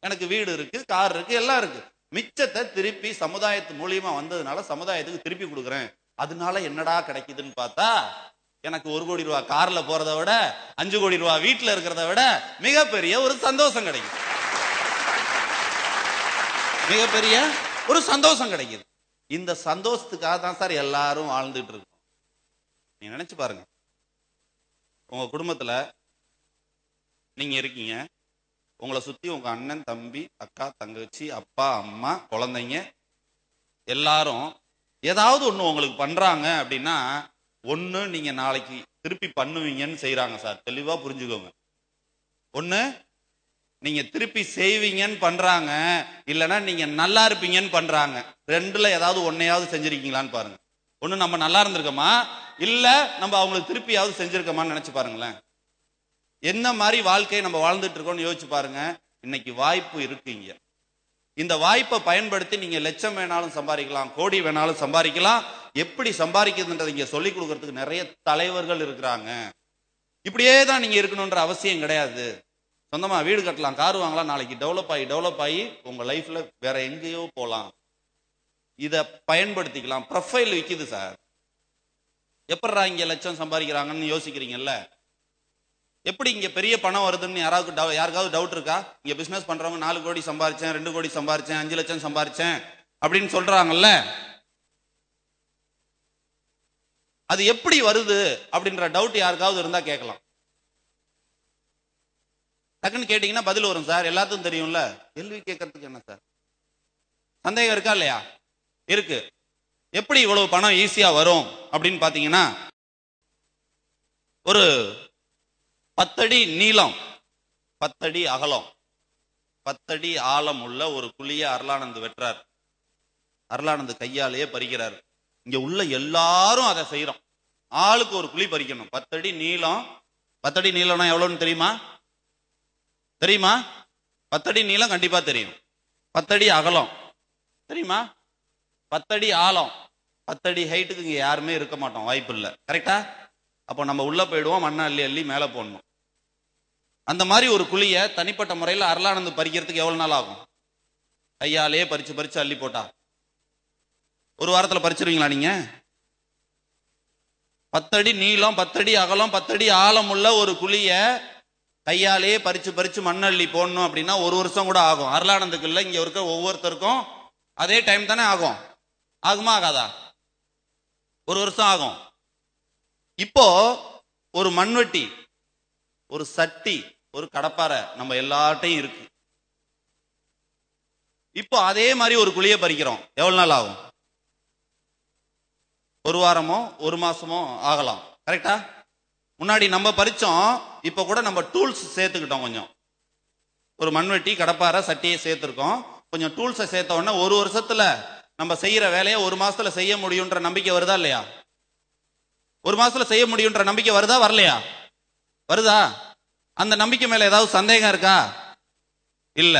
எனக்கு வீடு இருக்கு, கார் இருக்கு, எல்லாம் இருக்கு. மிச்சத்தை திருப்பி சமுதாயத்து மூலியமா வந்ததுனால சமுதாயத்துக்கு திருப்பி கொடுக்குறேன். அதனால என்னடா கிடைக்குதுன்னு பார்த்தா, எனக்கு 1 கோடி ரூபாய் கார்ல போறதை விட 5 கோடி ரூபாய் வீட்டுல இருக்கிறத விட மிகப்பெரிய ஒரு சந்தோஷம் கிடைக்குது. மிகப்பெரிய ஒரு சந்தோஷம் கிடைக்குது. இந்த சந்தோஷத்துக்காக தான் சார் எல்லாரும் வாழ்ந்துட்டு இருக்கோம். நீங்க நினைச்சு பாருங்க, உங்க குடும்பத்துல நீங்க இருக்கீங்க, உங்களை சுத்தி உங்க அண்ணன், தம்பி, அக்கா, தங்கச்சி, அப்பா, அம்மா, குழந்தைங்க எல்லாரும் ஏதாவது ஒண்ணு உங்களுக்கு பண்றாங்க அப்படின்னா, ஒண்ணு நீங்க நாளைக்கு திருப்பி பண்ணுவீங்கன்னு செய்யறாங்க சார். தெளிவா புரிஞ்சுக்கோங்க. ஒண்ணு நீங்க திருப்பி செய்வீங்கன்னு பண்றாங்க, இல்லைன்னா நீங்க நல்லா இருப்பீங்கன்னு பண்றாங்க. ரெண்டுல ஏதாவது ஒன்னையாவது செஞ்சிருக்கீங்களான்னு பாருங்க. ஒண்ணு நம்ம நல்லா இருந்திருக்கோமா, இல்ல நம்ம அவங்களுக்கு திருப்பியாவது செஞ்சிருக்கோமான்னு நினைச்சு பாருங்களேன். என்ன மாதிரி வாழ்க்கையை நம்ம வாழ்ந்துட்டு இருக்கோம்னு யோசிச்சு பாருங்க. இன்னைக்கு வாய்ப்பு இருக்குங்க. இந்த வாய்ப்பை பயன்படுத்தி நீங்க லட்சம் வேணாலும் சம்பாதிக்கலாம், கோடி வேணாலும் சம்பாதிக்கலாம். எப்படி சம்பாதிக்கிறதுன்றதை இங்க சொல்லிக் கொடுக்கறதுக்கு நிறைய தலைவர்கள் இருக்கிறாங்க. இப்படியே தான் நீங்க இருக்கணும்ன்ற அவசியம் கிடையாது. சொந்தமா வீடு கட்டலாம், கார் வாங்கலாம், நாளைக்கு டெவலப் ஆகி உங்க லைஃப்ல வேற எங்கேயோ போலாம். இத பயன்படுத்திக்கலாம். ப்ரொஃபைல் விக்குது சார். எப்படா இங்க லட்சம் சம்பாதிக்கிறாங்கன்னு யோசிக்கிறீங்கல்ல, எப்படி இங்க பெரிய பணம் வருதுன்னு யாருக்காவது டவுட் இருக்கா? இங்க பிசினஸ் பண்றவங்க 4 கோடி சம்பாரிச்சேன், 2 கோடி சம்பாரிச்சேன், 5 லட்சம் சம்பாரிச்சேன் அப்படின்னு சொல்றாங்கல்ல, அது எப்படி வருது அப்படின்ற டவுட் யாருக்காவது இருந்தா கேட்கலாம். டக்குன்னு கேட்டீங்கன்னா பதில் வரும் சார். எல்லாத்துக்கும் தெரியும்ல. கேள்வி கேட்கறதுக்கு என்ன சார்? சந்தேகம் இருக்கா இல்லையா? இருக்கு. எப்படி இவ்வளவு பணம் ஈஸியா வரும் அப்படின்னு பாத்தீங்கன்னா, ஒரு 10 அடி நீளம், 10 அடி அகலம், 10 அடி ஆழம் உள்ள ஒரு குழிய அருளானந்த் வெட்டுறார். அருளானந்த் கையாலேயே பறிக்கிறார். இங்க உள்ள எல்லாரும் அதை செய்யறோம். ஆளுக்கு ஒரு குழி பறிக்கணும். 10 அடி நீளம். 10 அடி நீளம்னா எவ்வளவுன்னு தெரியுமா? 10 அடி நீளம் கண்டிப்பா தெரியும். 10 அடி அகலம் தெரியுமா? 10 அடி ஆழம். 10 அடி ஹைட்டுக்கு இங்க யாருமே இருக்க மாட்டோம், வாய்ப்பு இல்லை. கரெக்டா? அப்போ நம்ம உள்ள போயிடுவோம், மண்ணை அள்ளி அள்ளி மேல போடணும். அந்த மாதிரி ஒரு குழிய தனிப்பட்ட முறையில் அருளானந்த் பறிக்கிறதுக்கு எவ்வளவு நாள் ஆகும்? கையாலேயே பறிச்சு அள்ளி போட்டா 1 வாரத்துல பறிச்சிருவீங்களா நீங்க? 10 அடி நீளம், 10 அடி அகலம், 10 அடி ஆழம் உள்ள ஒரு குழிய கையாலேயே பறிச்சு மண்ணள்ளி போடணும் அப்படின்னா 1 வருஷம் கூட ஆகும். அருளானந்துக்கு இல்லை, இங்க இருக்க ஒவ்வொருத்தருக்கும் அதே டைம் தானே ஆகும். ஆகுமா ஆகாதா? 1 வருஷம் ஆகும். இப்போ ஒரு மண்வெட்டி, ஒரு சட்டி, ஒரு கடப்பாரை நம்ம எல்லார்ட்டையும் இருக்கு. இப்போ அதே மாதிரி ஒரு குழியை பறிக்கிறோம். எவ்வளவு நாள் ஆகும்? 1 வாரமோ 1 மாசமோ ஆகலாம். கரெக்டா? முன்னாடி நம்ம பறிச்சோம், இப்ப கூட நம்ம டூல்ஸ் சேர்த்துக்கிட்டோம். கொஞ்சம் ஒரு மண்வெட்டி, கடப்பாரை, சட்டியை சேர்த்துருக்கோம். கொஞ்சம் டூல்ஸை சேர்த்த உடனே 1 வருஷத்துல நம்ம செய்யற வேலையை 1 மாசத்துல செய்ய முடியும்ன்ற நம்பிக்கை வருதா இல்லையா? 1 மாசத்துல செய்ய முடியும்ன்ற நம்பிக்கை வருதா வரலையா? வருதா? அந்த நம்பிக்கை மேல ஏதாவது சந்தேகம் இருக்கா? இல்ல.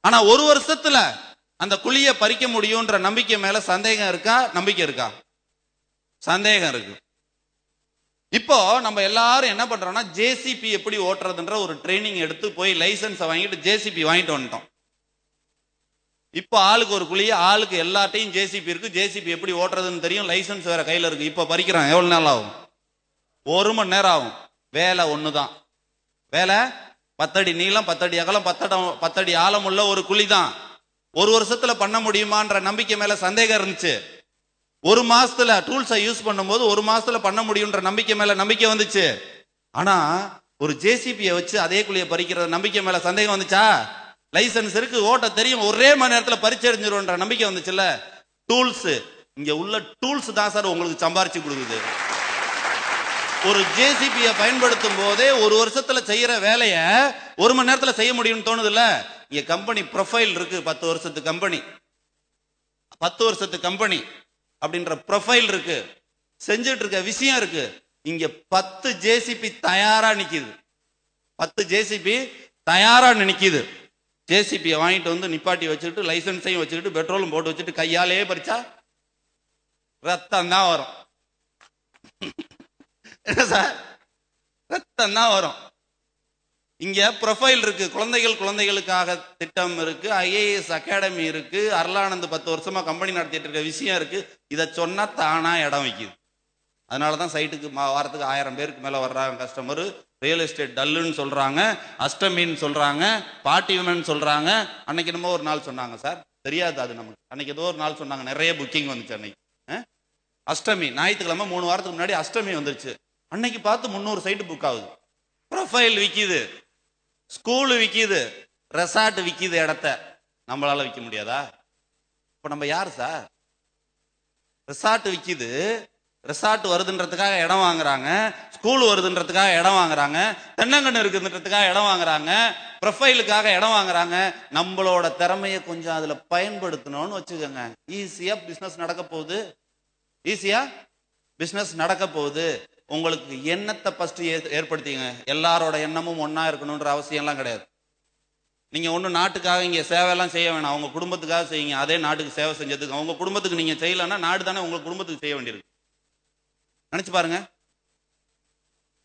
ஆனா 1 வருஷத்துல அந்த குழிய பறிக்க முடியும்ன்ற நம்பிக்கை மேல சந்தேகம் இருக்கா? நம்பிக்கை இருக்கா? சந்தேகம் இருக்கு. இப்போ நம்ம எல்லாரும் என்ன பண்றோம்னா, ஜேசிபி எப்படி ஓட்டுறதுன்ற ஒரு ட்ரைனிங் எடுத்து போய் லைசன்ஸ் வாங்கிட்டு ஜேசிபி வாங்கிட்டு வந்துட்டோம். இப்போ ஆளுக்கு ஒரு குழிய, ஆளுக்கு எல்லாத்தையும் ஜேசிபி இருக்கு. ஜேசிபி எப்படி ஓட்டுறதுன்னு தெரியும், லைசன்ஸ் வேற கையில இருக்கு. இப்ப பறிக்கிறான். எவ்வளவு நேரம் ஆகும்? 1 மணி நேரம் ஆகும். வேலை ஒண்ணுதான். வேலை 10 அடி நீளம், 10 அடி அகலம், 10 அடி ஆழம் உள்ள ஒரு குழி தான். 1 வருஷத்துல பண்ண முடியுமான்ற நம்பிக்கை மேல சந்தேகம் இருந்துச்சு. 1 மாசத்துல டூல்ஸை யூஸ் பண்ணும்போது 1 மாசத்துல பண்ண முடியும்ன்ற நம்பிக்கை மேல நம்பிக்கை வந்துச்சு. ஆனா ஒரு ஜேசிபியை வச்சு அதே குழியை பறிக்கிற நம்பிக்கை மேல சந்தேகம் வந்துச்சா? லைசன்ஸ் இருக்கு, ஓட்ட தெரியும், ஒரே மணி நேரத்துல பறிச்சு எறிஞ்சிரும்ன்ற நம்பிக்கை வந்துச்சுல்ல. டூல்ஸ், இங்க உள்ள டூல்ஸ் தான் சார் உங்களுக்கு சம்பாரிச்சு கொடுக்குது. ஒரு ஜேசிபியை பயன்படுத்தும் போதே 1 வருஷத்துல செய்யற வேலைய 1 மணி நேரத்துல செய்ய முடியும்னு தோணுது இல்ல. இங்க கம்பெனி ப்ரொஃபைல் இருக்கு. 10 வருஷத்து கம்பெனி, 10 வருஷத்து கம்பெனி அப்படின்ற ப்ரொஃபைல் இருக்கு. செஞ்சுட்டு இருக்க விஷயம் இருக்கு. இங்க 10 ஜேசிபி தயாரா நிக்குது. 10 ஜேசிபி தயாரா நிக்குது. ஜேசிபியை வாங்கிட்டு வந்து நிப்பாட்டி வச்சுக்கிட்டு லைசன்ஸையும் வச்சுக்கிட்டு பெட்ரோலும் போட்டு வச்சுட்டு கையாலேயே பறிச்சா ரத்தம் தான் வரும். என்ன சார், ரத்தம் தான் வரும். இங்க ப்ரொஃபைல் இருக்கு, குழந்தைகளுக்காக திட்டம் இருக்கு, IAS அகாடமி இருக்கு, அருளானந்த் 10 வருஷமா கம்பெனி நடத்திட்டு இருக்க விஷயம் இருக்கு. இதை சொன்னா தானா இடம் வைக்குது. அதனாலதான் சைட்டுக்கு வாரத்துக்கு 1000 பேருக்கு மேல வர்றாங்க கஸ்டமர். ரியல் எஸ்டேட் டல்லுன்னு சொல்றாங்க, அஷ்டமின்னு சொல்றாங்க, பார்ட்டி விமன் சொல்றாங்க. அன்னைக்கு என்னமோ ஒரு நாள் சொன்னாங்க சார், தெரியாது அது நமக்கு. அன்னைக்கு ஏதோ ஒரு நாள் சொன்னாங்க, நிறைய புக்கிங் வந்துச்சு அன்னைக்கு. அஷ்டமி ஞாயிற்றுக்கிழமை 3 வாரத்துக்கு முன்னாடி அஷ்டமி வந்துருச்சு. அன்னைக்கு பார்த்து 300 சைட்டு புக் ஆகுது. ப்ரொஃபைல் விற்கிது, ஸ்கூலு விற்கிது, ரெசார்ட் விற்கிது. இடத்த நம்மளால விற்க முடியாதா? இப்ப நம்ம யாரு சார்? ரெசார்ட் விற்கிது, ரெசார்ட் வருதுன்றதுக்காக இடம் வாங்குறாங்க, ஸ்கூல் வருதுன்றதுக்காக இடம் வாங்குறாங்க, தென்னங்கன்று இருக்குன்றதுக்காக இடம் வாங்குறாங்க, ப்ரொஃபைலுக்காக இடம் வாங்குறாங்க. நம்மளோட திறமையை கொஞ்சம் அதுல பயன்படுத்தணும்னு வச்சுக்கோங்க, ஈஸியா பிசினஸ் நடக்க போகுது. ஈஸியா பிசினஸ் நடக்க போகுது. உங்களுக்கு எண்ணத்தை ஃபர்ஸ்ட் ஏற்படுத்திங்க. எல்லாரோட எண்ணமும் ஒன்னா இருக்கணும்ன்ற அவசியம் எல்லாம் கிடையாது. நீங்க ஒண்ணு நாட்டுக்காக இங்க சேவை எல்லாம் செய்ய வேணாம், அவங்க குடும்பத்துக்காக செய்யுங்க. அதே நாட்டுக்கு சேவை செஞ்சதுக்கு அவங்க குடும்பத்துக்கு நீங்க செய்யலன்னா நாடு தானே உங்க குடும்பத்துக்கு செய்ய வேண்டியிருக்கு. நினைச்சு பாருங்க.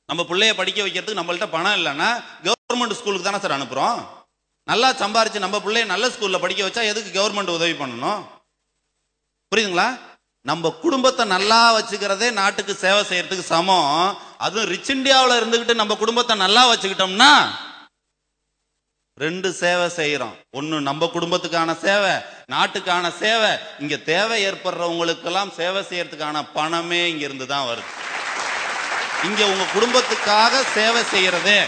நம்ம பிள்ளைய படிக்க வைக்கிறதுக்கு நம்மள்ட்ட பணம் இல்லைன்னா கவர்மெண்ட் ஸ்கூலுக்கு தானே சார் அனுப்புறோம். நல்லா சம்பாரிச்சு நம்ம பிள்ளைய நல்ல ஸ்கூல்ல படிக்க வச்சா எதுக்கு கவர்மெண்ட் உதவி பண்ணணும்? புரியுதுங்களா? நம்ம குடும்பத்தை நல்லா வச்சுக்கிறதே நாட்டுக்கு சேவை செய்யறதுக்கு சமம். அதுவும் ரிச் இந்தியாவில் இருந்துகிட்டு நம்ம குடும்பத்தை நல்லா வச்சுக்கிட்டோம்னா 2 சேவை செய்யறோம். ஒண்ணு நம்ம குடும்பத்துக்கான சேவை, நாட்டுக்கான சேவை. இங்க தேவை ஏற்படுறவங்களுக்கெல்லாம் சேவை செய்யறதுக்கான பணமே இங்க இருந்து தான் வருது. இங்க உங்க குடும்பத்துக்காக சேவை செய்யறதே,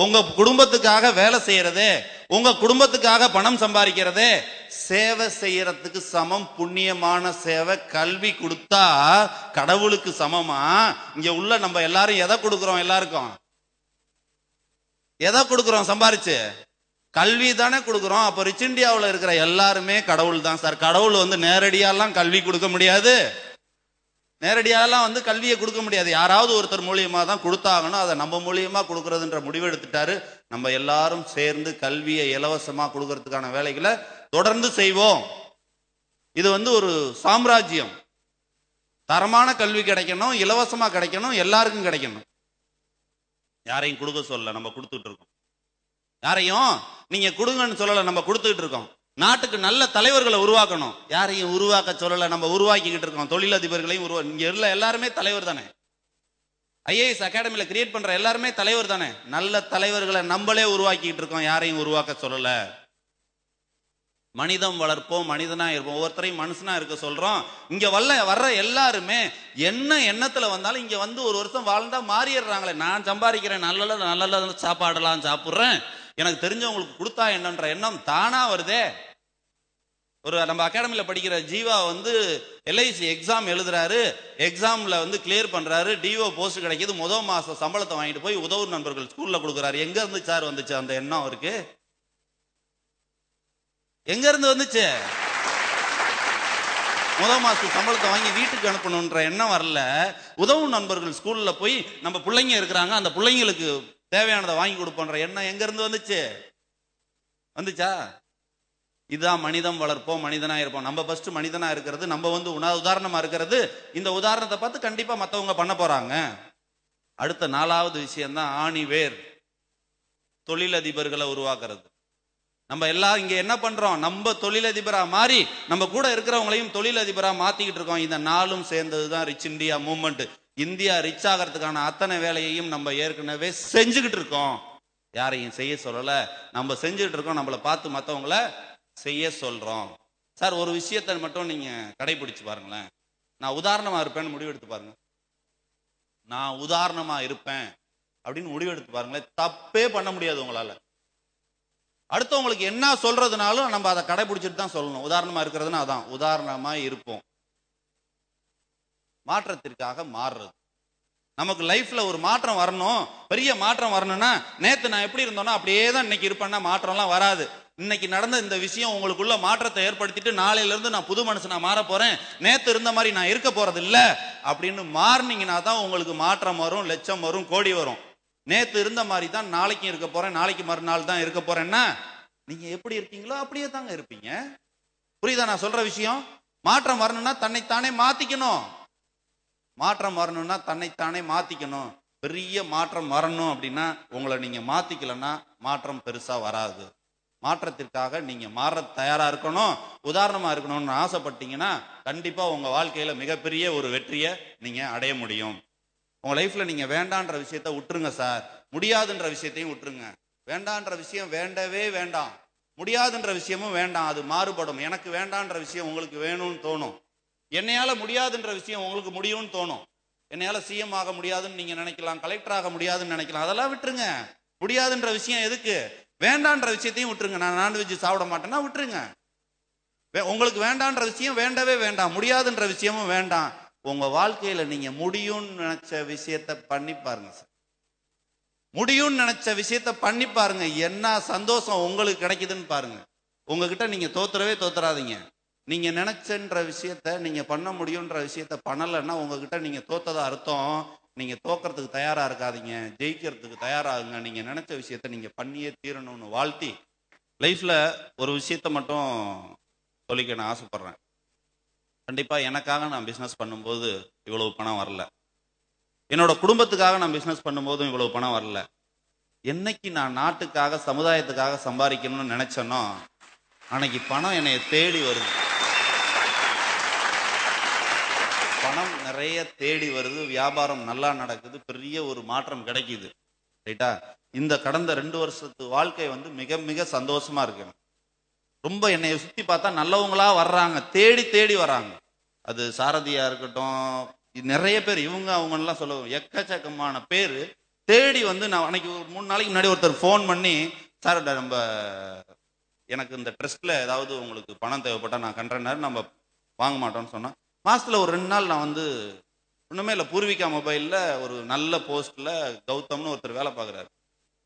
உங்க குடும்பத்துக்காக வேலை செய்யறதே, உங்க குடும்பத்துக்காக பணம் சம்பாதிக்கிறதே சேவை செய்யறதுக்கு சமம். புண்ணியமான சேவை. கல்வி கொடுத்தா கடவுளுக்கு சமமா? இங்க உள்ள நம்ம எல்லாரும் எதை கொடுக்கிறோம்? எல்லாருக்கும் எதை கொடுக்கிறோம்? சம்பாரிச்சு கல்வி தானே கொடுக்கிறோம். அப்ப ரிச் இந்தியாவில் இருக்கிற எல்லாருமே கடவுள் தான் சார். கடவுள் வந்து நேரடியாலாம் கல்வி கொடுக்க முடியாது, நேரடியாலாம் வந்து கல்வியை கொடுக்க முடியாது. யாராவது ஒருத்தர் மூலியமா தான் கொடுத்தாகணும். அதை நம்ம மூலியமா கொடுக்கறதுன்ற முடிவு எடுத்துட்டாரு. நம்ம எல்லாரும் சேர்ந்து கல்வியை இலவசமா கொடுக்கறதுக்கான வேலைகளை தொடர்ந்து செய்வோம். இது வந்து ஒரு சாம்ராஜ்யம். தரமான கல்வி கிடைக்கணும், இலவசமா கிடைக்கணும், எல்லாருக்கும் கிடைக்கணும். யாரையும் கொடுக்க சொல்லல, நம்ம கொடுத்துட்டு இருக்கோம். யாரையும் நீங்க கொடுங்கன்னு சொல்லல, நம்ம கொடுத்துட்டு இருக்கோம். நாட்டுக்கு நல்ல தலைவர்களை உருவாக்கணும், யாரையும் உருவாக்க சொல்லல, நம்ம உருவாக்கிக்கிட்டு இருக்கோம். தொழிலதிபர்களையும் இங்க எல்லாருமே தலைவர் தானே. IAS அகாடமியில கிரியேட் பண்ற எல்லாருமே தலைவர் தானே. நல்ல தலைவர்களை நம்மளே உருவாக்கிட்டு இருக்கோம், யாரையும் உருவாக்க சொல்லல. மனிதம் வளர்ப்போம், மனிதனா இருப்போம், ஒவ்வொருத்தரையும் மனுஷனா இருக்க சொல்றோம். இங்க வர்ற எல்லாருமே என்ன எண்ணத்துல வந்தாலும் இங்க வந்து ஒரு வருஷம் வாழ்ந்தா மாறிடுறாங்களே. நான் சம்பாதிக்கிறேன், நல்ல சாப்பாடெல்லாம் சாப்பிடுறேன், எனக்கு தெரிஞ்சவங்களுக்கு கொடுத்தா என்னன்ற எண்ணம் தானா வருதே. ஒரு நம்ம அகாடமியில படிக்கிற ஜீவா வந்து LIC எக்ஸாம் எழுதுறாரு, எக்ஸாம்ல வந்து கிளியர் பண்றாரு, DO போஸ்ட் கிடைக்குது, முதல் மாசம் சம்பளத்தை வாங்கிட்டு போய் உதவு நண்பர்கள் ஸ்கூல்ல கொடுக்குறாரு. எங்க இருந்து சார் வந்துச்சு அந்த எண்ணம் அவருக்கு? எங்க இருந்து வந்துச்சு? முதல் மாசம் சம்பளத்தை வாங்கி வீட்டுக்கு அனுப்பணும்ன்ற எண்ணம் வரல. உதவு நண்பர்கள் ஸ்கூல்ல போய் நம்ம பிள்ளைங்க இருக்கிறாங்க, அந்த பிள்ளைங்களுக்கு தேவையானதை வாங்கி கொடுப்போன்ற எண்ணம் எங்க இருந்து வந்துச்சு? வந்துச்சா? இதுதான் மனிதம் வளர்ப்போம், மனிதனா இருப்போம். நம்ம ஃபர்ஸ்ட் மனிதனா இருக்கிறது, நம்ம வந்து உதாரணமா இருக்கிறது. இந்த உதாரணத்தை பார்த்து கண்டிப்பா மற்றவங்க பண்ண போறாங்க. அடுத்த 4வது விஷயம் தான் ஆணிவேர், தொழிலதிபர்களை உருவாக்குறது. நம்ம எல்லாம் இங்க என்ன பண்றோம்? நம்ம தொழிலதிபரா மாறி நம்ம கூட இருக்கிறவங்களையும் தொழிலதிபரா மாத்திக்கிட்டு இருக்கோம். இந்த 4ம் சேர்ந்ததுதான் rich India movement. India rich ஆகிறதுக்கான அத்தனை வேலையையும் நம்ம ஏற்கனவே செஞ்சுக்கிட்டு இருக்கோம். யாரையும் செய்ய சொல்லல, நம்ம செஞ்சுக்கிட்டு இருக்கோம். நம்மளை பார்த்து மற்றவங்களை செய்ய சொல்றோம். சார், ஒரு விஷயத்தை மட்டும் நீங்க கடைபிடிச்சு பாருங்களேன். நான் உதாரணமா இருப்பேன்னு முடிவெடுத்து பாருங்க. நான் உதாரணமா இருப்பேன் அப்படின்னு முடிவெடுத்து பாருங்களேன். தப்பே பண்ண முடியாது உங்களால. அடுத்தவங்களுக்கு என்ன சொல்றதுனாலும் நம்ம அதை கடைபிடிச்சிட்டு தான் சொல்லணும். உதாரணமா இருக்கிறதுனா அதான், உதாரணமா இருப்போம். மாற்றத்திற்காக மாறுறது. நமக்கு லைஃப்ல ஒரு மாற்றம் வரணும், பெரிய மாற்றம் வரணும்னா நேத்து நான் எப்படி இருந்தோம்னா அப்படியே தான் இன்னைக்கு இருப்பேன்னா மாற்றம்லாம் வராது. இன்னைக்கு நடந்த இந்த விஷயம் உங்களுக்குள்ள மாற்றத்தை ஏற்படுத்திட்டு நாளையில இருந்து நான் புது மனுஷனா மாற போறேன், நேத்து இருந்த மாதிரி நான் இருக்க போறது இல்ல அப்படின்னு மாறினீங்கன்னா தான் உங்களுக்கு மாற்றம் வரும், லட்சம் வரும், கோடி வரும். நேத்து இருந்த மாதிரி தான் நாளைக்கும் இருக்க போறேன், நாளைக்கு மறுநாள் தான் இருக்க போறேன்னா நீங்க எப்படி இருக்கீங்களோ அப்படியே தாங்க இருப்பீங்க. புரியுதா நான் சொல்ற விஷயம்? மாற்றம் வரணும்னா தன்னைத்தானே மாத்திக்கணும். மாற்றம் வரணும்னா தன்னைத்தானே மாத்திக்கணும். பெரிய மாற்றம் வரணும் அப்படின்னா உங்களை நீங்க மாத்திக்கலன்னா மாற்றம் பெருசா வராது. மாற்றத்திற்காக நீங்க மாற தயாரா இருக்கணும், உதாரணமா இருக்கணும்னு ஆசைப்பட்டீங்கன்னா கண்டிப்பா உங்க வாழ்க்கையில மிகப்பெரிய ஒரு வெற்றியை நீங்க அடைய முடியும். உங்க லைஃப்ல நீங்க வேண்டான்ற விஷயத்த விட்டுருங்க சார், முடியாதுன்ற விஷயத்தையும் விட்டுருங்க. வேண்டான்ற விஷயம் வேண்டவே வேண்டாம், முடியாதுன்ற விஷயமும் வேண்டாம், அது மாறுபடும். எனக்கு வேண்டான்ற விஷயம் உங்களுக்கு வேணும்னு தோணும், என்னையால முடியாதுன்ற விஷயம் உங்களுக்கு முடியும்னு தோணும். என்னையால சிஎம் ஆக முடியாதுன்னு நீங்க நினைக்கலாம், கலெக்டர் ஆக முடியாதுன்னு நினைக்கலாம், அதெல்லாம் விட்டுருங்க. முடியாதுன்ற விஷயம் எதுக்கு? வேண்டான்ற விஷயத்தையும் விட்டுருங்க. நான் நான்வெஜ் சாப்பிட மாட்டேன்னா விட்டுருங்க. உங்களுக்கு வேண்டான்ற விஷயம் வேண்டவே வேண்டாம், முடியாதுன்ற விஷயமும் வேண்டாம். உங்க வாழ்க்கையில நீங்க முடியும்னு நினைச்ச விஷயத்த பண்ணி பாருங்க சார். முடியும்னு நினைச்ச விஷயத்த பண்ணி பாருங்க, என்ன சந்தோஷம் உங்களுக்கு கிடைக்குதுன்னு பாருங்க. உங்ககிட்ட நீங்க தோத்துறவே தோத்துறாதீங்க. நீங்க நினைச்சன்ற விஷயத்த நீங்க பண்ண முடியும்ன்ற விஷயத்த பண்ணலைன்னா உங்ககிட்ட நீங்க தோத்ததா அர்த்தம். நீங்க தோக்கிறதுக்கு தயாரா இருக்காதீங்க, ஜெயிக்கிறதுக்கு தயாராகுங்க. நீங்க நினைச்ச விஷயத்த நீங்க பண்ணியே தீரணும்னு வாழ்த்தி, லைஃப்ல ஒரு விஷயத்த மட்டும் சொல்லிக்க நான் ஆசைப்படுறேன். கண்டிப்பா எனக்காக நான் பிசினஸ் பண்ணும்போது இவ்வளவு பணம் வரல, என்னோட குடும்பத்துக்காக நான் பிசினஸ் பண்ணும்போதும் இவ்வளவு பணம் வரல. என்னைக்கு நான் நாட்டுக்காக சமுதாயத்துக்காக சம்பாதிக்கணும்னு நினைச்சேனோ அன்னைக்கு பணம் என்னை தேடி வருது. பணம் நிறைய தேடி வருது, வியாபாரம் நல்லா நடக்குது, பெரிய ஒரு மாற்றம் கிடைக்குது. ரைட்டா? இந்த கடந்த 2 வருஷத்து வாழ்க்கை வந்து மிக மிக சந்தோஷமா இருக்கு. ரொம்ப என்னை சுத்தி பார்த்தா நல்லவங்களா வர்றாங்க, தேடி தேடி வர்றாங்க. அது சாரதியா இருக்கட்டும், நிறைய பேர் இவங்க அவங்கலாம் சொல்லுவோம், எக்கச்சக்கமான பேர் தேடி வந்து. நான் அன்னைக்கு ஒரு 3 நாளைக்கு முன்னாடி ஒருத்தர் ஃபோன் பண்ணி, சார் நம்ம எனக்கு இந்த ட்ரஸ்ட்ல ஏதாவது உங்களுக்கு பணம் தேவைப்பட்டா நான் கண்ட்றேன், நம்ம வாங்க மாட்டோம்னு சொன்னா, மாசத்துல ஒரு 2 நாள் நான் வந்து ஒண்ணுமே இல்லை, பூர்விகா மொபைல்ல ஒரு நல்ல போஸ்ட்ல கௌதம்னு ஒருத்தர் வேலை பார்க்குறாரு.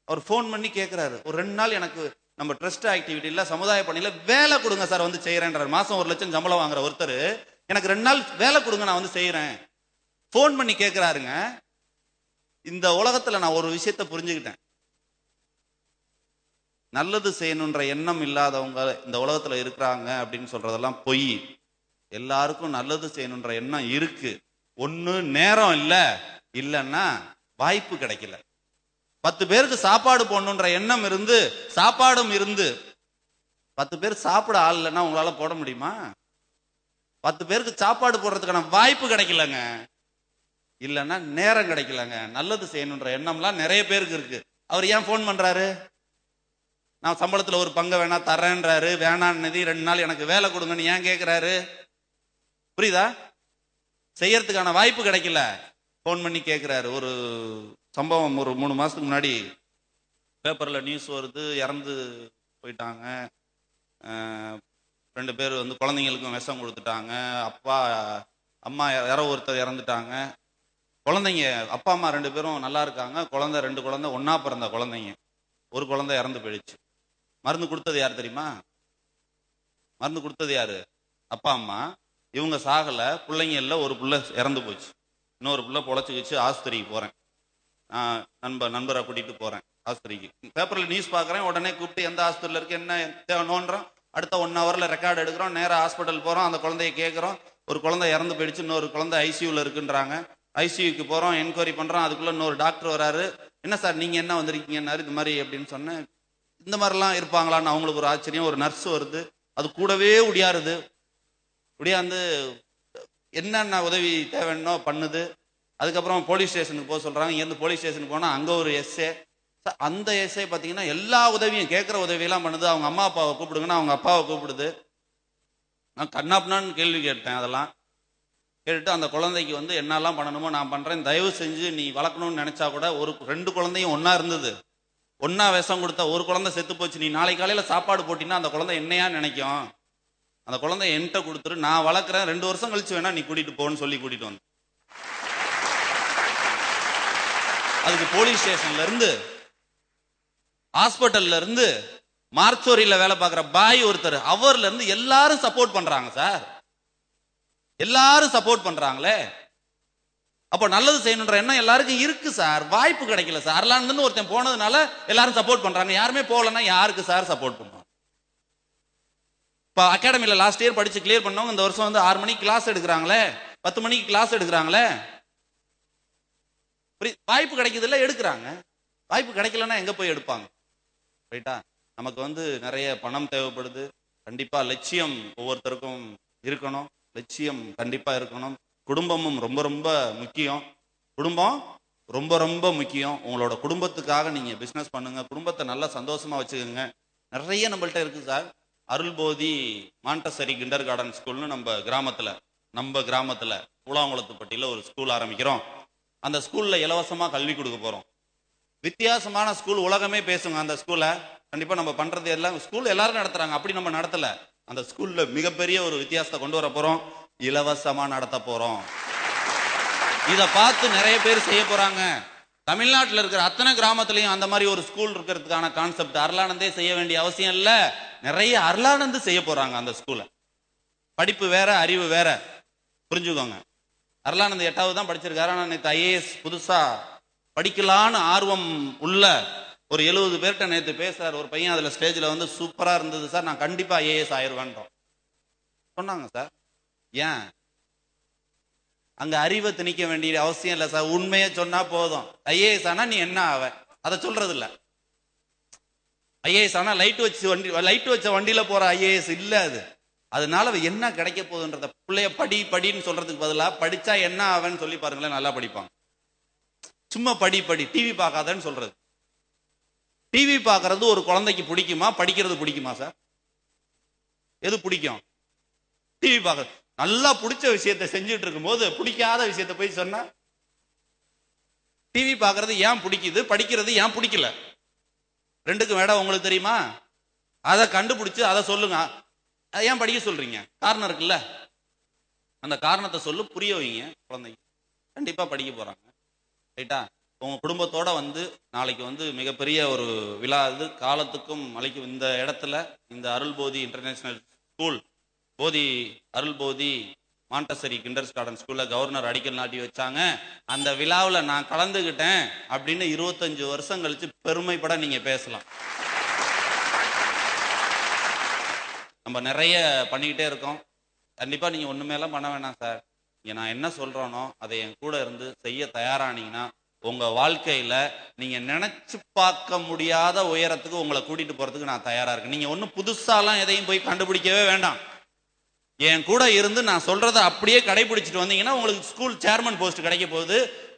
அவர் ஃபோன் பண்ணி கேட்குறாரு, ஒரு 2 நாள் எனக்கு நம்ம ட்ரஸ்ட் ஆக்டிவிட்டியில் சமுதாய பணியில வேலை கொடுங்க சார், வந்து செய்யறேன்றார். மாசம் 1 லட்சம் சம்பளம் வாங்குற ஒருத்தர் எனக்கு 2 நாள் வேலை கொடுங்க, நான் வந்து செய்யறேன். ஃபோன் பண்ணி கேட்கிறாருங்க. இந்த உலகத்துல நான் ஒரு விஷயத்த புரிஞ்சுக்கிட்டேன், நல்லது செய்யணுன்ற எண்ணம் இல்லாதவங்க இந்த உலகத்துல இருக்கிறாங்க அப்படின்னு சொல்றதெல்லாம் பொய். எல்லாருக்கும் நல்லது செய்யணுன்ற எண்ணம் இருக்கு. ஒண்ணு நேரம் இல்லைன்னா வாய்ப்பு கிடைக்கல. 10 பேருக்கு சாப்பாடு போடணுன்ற எண்ணம் இருந்து சாப்பாடும் இருந்து 10 பேர் சாப்பிட ஆள் இல்லைன்னா உங்களால போட முடியுமா? 10 பேருக்கு சாப்பாடு போடுறதுக்கான வாய்ப்பு கிடைக்கலங்க, இல்லைன்னா நேரம் கிடைக்கலங்க. நல்லது செய்யணுன்ற எண்ணம்லாம் நிறைய பேருக்கு இருக்கு. அவர் ஏன் ஃபோன் பண்றாரு? நான் சம்பளத்துல ஒரு பங்கை வேணா தரேன்றாரு, வேணான்னு 2 நாள் எனக்கு வேலை கொடுங்கன்னு ஏன் கேட்கிறாரு? புரியுதா? செய்யறதுக்கான வாய்ப்பு கிடைக்கல, ஃபோன் பண்ணி கேட்கிறாரு. ஒரு சம்பவம் ஒரு 3 மாசத்துக்கு முன்னாடி பேப்பர்ல நியூஸ் வருது, இறந்து போயிட்டாங்க 2 பேர், வந்து குழந்தைங்களுக்கும் விஷம் கொடுத்துட்டாங்க. அம்மா யாரோ ஒருத்தர் இறந்துட்டாங்க. குழந்தைங்க அப்பா அம்மா 2 பேரும் நல்லா இருக்காங்க, 2 குழந்தை ஒன்னா பிறந்த குழந்தைங்க, ஒரு குழந்தை இறந்து போயிடுச்சு. மருந்து கொடுத்தது யார் தெரியுமா? மருந்து கொடுத்தது யாரு? அப்பா அம்மா. இவங்க சாகல, பிள்ளைங்க இல்லை, ஒரு புள்ள இறந்து போச்சு, இன்னொரு புள்ள பொழைச்சிக்கிச்சு. ஆஸ்பத்திரிக்கு போறேன், நண்பரை கூட்டிட்டு போறேன் ஆஸ்பத்திரிக்கு. பேப்பர்ல நியூஸ் பாக்குறேன், உடனே கூப்பிட்டு எந்த ஹாஸ்பிட்டல் இருக்கு என்ன தேவைன்றோம். அடுத்த 1 ஹவர்ல ரெக்கார்டு எடுக்கிறோம், நேரா ஹாஸ்பிட்டல் போறோம், அந்த குழந்தைய கேட்கிறோம். ஒரு குழந்தை இறந்து போயிடுச்சு, இன்னொரு குழந்தை ஐசியூல இருக்குன்றாங்க. ஐசியூக்கு போறோம், என்கொயரி பண்றோம். அதுக்குள்ள இன்னொரு டாக்டர் வராரு. என்ன சார் நீங்க என்ன வந்திருக்கீங்கன்னாரு. இது மாதிரி அப்படின்னு சொன்னேன். இந்த மாதிரிலாம் இருப்பாங்களான்னு அவங்களுக்கு ஒரு ஆச்சரியம். ஒரு நர்ஸ் வருது, அது கூடவே உடையாருது, உடையாந்து என்னென்ன உதவி தேவைன்னோ பண்ணுது. அதுக்கப்புறம் போலீஸ் ஸ்டேஷனுக்கு போக சொல்றாங்க. இங்கேருந்து போலீஸ் ஸ்டேஷனுக்கு போனா அங்க ஒரு எஸ்ஏ, அந்த எஸ்ஏ பார்த்தீங்கன்னா எல்லா உதவியும் கேட்குற உதவியெல்லாம் பண்ணுது. அவங்க அம்மா அப்பாவை கூப்பிடுங்கன்னா அவங்க அப்பாவை கூப்பிடுது. நான் கண்ணாப்னான்னு கேள்வி கேட்டேன். அதெல்லாம் கேட்டுட்டு அந்த குழந்தைக்கு வந்து என்னெல்லாம் பண்ணணுமோ நான் பண்றேன், தயவு செஞ்சு நீ வளர்க்கணும்னு நினைச்சா கூட. ஒரு 2 குழந்தையும் ஒன்னா இருந்தது, ஒன்னா விஷம் கொடுத்தா ஒரு குழந்தை செத்து போச்சு. நீ நாளை காலையில சாப்பாடு போட்டினா அந்த குழந்தை என்னையா நினைக்கும்? அந்த குழந்தை என்கிட்ட கொடுத்துரு, நான் வளர்க்குறேன், 2 வருஷம் கழிச்சு வேணா நீ கூட்டிட்டு போன்னு சொல்லி கூட்டிட்டு வந்து. அதுக்கு போலீஸ் ஸ்டேஷன்ல இருந்து, ஹாஸ்பிட்டல்ல இருந்து, மார்ச்சோரியில வேலை பார்க்குற பாய் ஒருத்தர், அவர்ல இருந்து எல்லாரும் சப்போர்ட் பண்றாங்க சார். எல்லாரும் சப்போர்ட் பண்றாங்களே, அப்போ நல்லது செய்யணுன்ற எண்ணம் எல்லாருக்கும் இருக்கு சார். வாய்ப்பு கிடைக்கல சார். அர்லாண்டுன்னு ஒருத்தன் போனதுனால எல்லாரும் சப்போர்ட் பண்றாங்க. யாருமே போகலன்னா யாருக்கு சார் சப்போர்ட் பண்ணுவாங்க? இப்போ அகாடமியில் லாஸ்ட் இயர் படிச்சு கிளியர் பண்ணவங்க இந்த வருஷம் வந்து 6 மணிக்கு கிளாஸ் எடுக்கிறாங்களே, 10 மணிக்கு கிளாஸ் எடுக்கிறாங்களே. வாய்ப்பு கிடைக்குதுல்ல, எடுக்கிறாங்க. வாய்ப்பு கிடைக்கலன்னா எங்க போய் எடுப்பாங்க? ரைட்டா? நமக்கு வந்து நிறைய பணம் தேவைப்படுது. கண்டிப்பா லட்சியம் ஒவ்வொருத்தருக்கும் இருக்கணும். லட்சியம் கண்டிப்பா இருக்கணும். குடும்பமும் ரொம்ப ரொம்ப முக்கியம். குடும்பம் ரொம்ப ரொம்ப முக்கியம். உங்களோட குடும்பத்துக்காக நீங்க பிசினஸ் பண்ணுங்க. குடும்பத்தை நல்லா சந்தோஷமா வச்சுக்கோங்க. நிறைய நம்மள்ட்ட இருக்கு சார். அருள்போதி மாண்டசரி கிண்டர் கார்டன் ஸ்கூல்னு நம்ம கிராமத்துல பூலாங்குளத்துப்பட்டியில ஒரு ஸ்கூல் ஆரம்பிக்கிறோம். அந்த ஸ்கூல்ல இலவசமா கல்வி கொடுக்க போறோம். வித்தியாசமான ஸ்கூல், உலகமே பேசுங்க அந்த ஸ்கூலை. கண்டிப்பா நம்ம பண்றது எல்லாம் ஸ்கூல் எல்லாரும் நடத்துறாங்க, அப்படி நம்ம நடத்தல. அந்த ஸ்கூல்ல மிகப்பெரிய ஒரு வித்தியாசத்தை கொண்டு வர போறோம். இலவசமா நடத்த போறோம். இத பார்த்து நிறைய பேர் செய்ய போறாங்க. தமிழ்நாட்டில் இருக்கிற அத்தனை கிராமத்திலையும் அந்த மாதிரி ஒரு ஸ்கூல் இருக்கிறதுக்கான கான்செப்ட் அருளானந்தே செய்ய வேண்டிய அவசியம் இல்ல. நிறைய அருளானந்து செய்ய போறாங்க அந்த ஸ்கூலை. படிப்பு வேற, அறிவு வேற, புரிஞ்சுக்கோங்க. அருளானந்த் 8வது தான் படிச்சிருக்காரு. ஆனா நேற்று IAS புதுசா படிக்கலான்னு ஆர்வம் உள்ள ஒரு 70 பேர்கிட்ட நேற்று பேசுறாரு. ஒரு பையன் அதுல ஸ்டேஜ்ல வந்து சூப்பரா இருந்தது சார், நான் கண்டிப்பா IAS ஆயிருவேன்றோம் சொன்னாங்க சார். ஏன் அங்க அறிவை திணிக்க வேண்டிய அவசியம் இல்லை சார். உண்மையை சொன்னா போதும். IAS ஆனா நீ என்ன ஆவ, அதை சொல்றது இல்ல. IAS ஆனா லைட் வச்ச வண்டியில போற IAS இல்ல அது. அதனால என்ன கிடைக்க போகுதுன்றத பிள்ளைய படின்னு சொல்றதுக்கு பதிலா படிச்சா என்ன ஆவன்னு சொல்லி பாருங்களேன், நல்லா படிப்பாங்க. சும்மா படி டிவி பார்க்காதன்னு சொல்றது. டிவி பார்க்கறது ஒரு குழந்தைக்கு பிடிக்குமா, படிக்கிறது பிடிக்குமா சார்? எது பிடிக்கும்? டிவி பார்க்கறது. நல்லா பிடிச்ச விஷயத்தை செஞ்சுட்டு இருக்கும் போது பிடிக்காத விஷயத்தை போய் சொன்னா, டிவி பார்க்கறது ஏன் பிடிக்குது, படிக்கிறது ஏன் பிடிக்கல, ரெண்டுக்கும் வேட உங்களுக்கு தெரியுமா? அதை கண்டுபிடிச்சு அதை சொல்லுங்க. ஏன் படிக்க சொல்றீங்க? காரணம் இருக்குல்ல, அந்த காரணத்தை சொல்லு, புரிய வைங்க குழந்தைங்க. கண்டிப்பா படிக்க போறாங்க. ரைட்டா? உங்க குடும்பத்தோட வந்து நாளைக்கு வந்து மிகப்பெரிய ஒரு விழா. இது காலத்துக்கும் மலைக்கும் இந்த இடத்துல இந்த அருள்போதி international school, அருள்போதி Montessori Kinders garden ஸ்கூல்ல கவர்னர் அடிக்கல் நாட்டி வச்சாங்க. அந்த விழாவில் நான் கலந்துகிட்டேன் அப்படின்னு 25 வருஷம் கழிச்சு பெருமைப்பட நீங்க பேசலாம். நம்ம நிறைய பண்ணிக்கிட்டே இருக்கோம். கண்டிப்பா நீங்க ஒண்ணுமே எல்லாம் பண்ண வேணாம் சார். இங்க நான் என்ன சொல்றேனோ அதை என் கூட இருந்து செய்ய தயாரானீங்கன்னா உங்க வாழ்க்கையில நீங்க நினைச்சு பார்க்க முடியாத உயரத்துக்கு உங்களை கூட்டிட்டு போறதுக்கு நான் தயாரா இருக்கேன். நீங்க ஒன்னும் புதுசாலாம் எதையும் போய் கண்டுபிடிக்கவே வேண்டாம். என் கூட இருந்து நான் சொல்றதை அப்படியே கடைபிடிச்சிட்டு வந்தீங்கன்னா உங்களுக்கு ஸ்கூல் சேர்மன் போஸ்ட் கிடைக்க போகுது.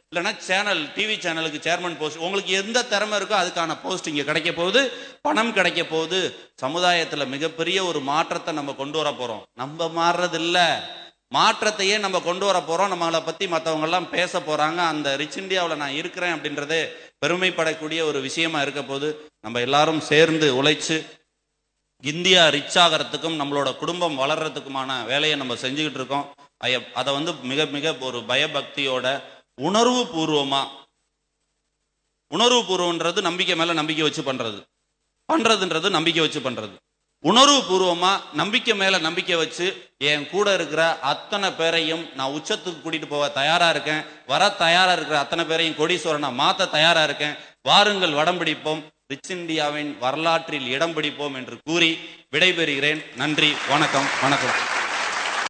இல்லைன்னா டிவி சேனலுக்கு சேர்மன் போஸ்ட், உங்களுக்கு எந்த திறமை இருக்கோ அதுக்கான போஸ்ட் இங்க கிடைக்க போகுது. பணம் கிடைக்க போகுது. சமுதாயத்துல மிகப்பெரிய ஒரு மாற்றத்தை நம்ம கொண்டு வர போறோம். நம்ம மாறுறது இல்ல, மாற்றத்தையே நம்ம கொண்டு வர போறோம். நம்மளை பத்தி மற்றவங்க எல்லாம் பேச போறாங்க. அந்த ரிச் இந்தியாவில் நான் இருக்கிறேன் அப்படின்றதே பெருமைப்படக்கூடிய ஒரு விஷயமா இருக்க போது. நம்ம எல்லாரும் சேர்ந்து உழைச்சு இந்தியா ரிச் ஆகிறதுக்கும் நம்மளோட குடும்பம் வளர்றதுக்குமான வேலையை நம்ம செஞ்சுக்கிட்டு இருக்கோம். அதை வந்து மிக மிக ஒரு பயபக்தியோட உணர்வு பூர்வம்ன்றது நம்பிக்கை மேல நம்பிக்கை வச்சு பண்றதுன்றது நம்பிக்கை வச்சு பண்றது. உணர்வு பூர்வமா நம்பிக்கை மேல நம்பிக்கை வச்சு என் கூட இருக்கிற அத்தனை பேரையும் நான் உச்சத்துக்கு கூட்டிட்டு போக தயாரா இருக்கேன். வர தயாரா இருக்கிற அத்தனை பேரையும் கோடீஸ்வரனா மாத்த தயாரா இருக்கேன். வாருங்கள் வடம் பிடிப்போம், ரிச் இந்தியாவின் வரலாற்றில் இடம் பிடிப்போம் என்று கூறி விடைபெறுகிறேன். நன்றி, வணக்கம்.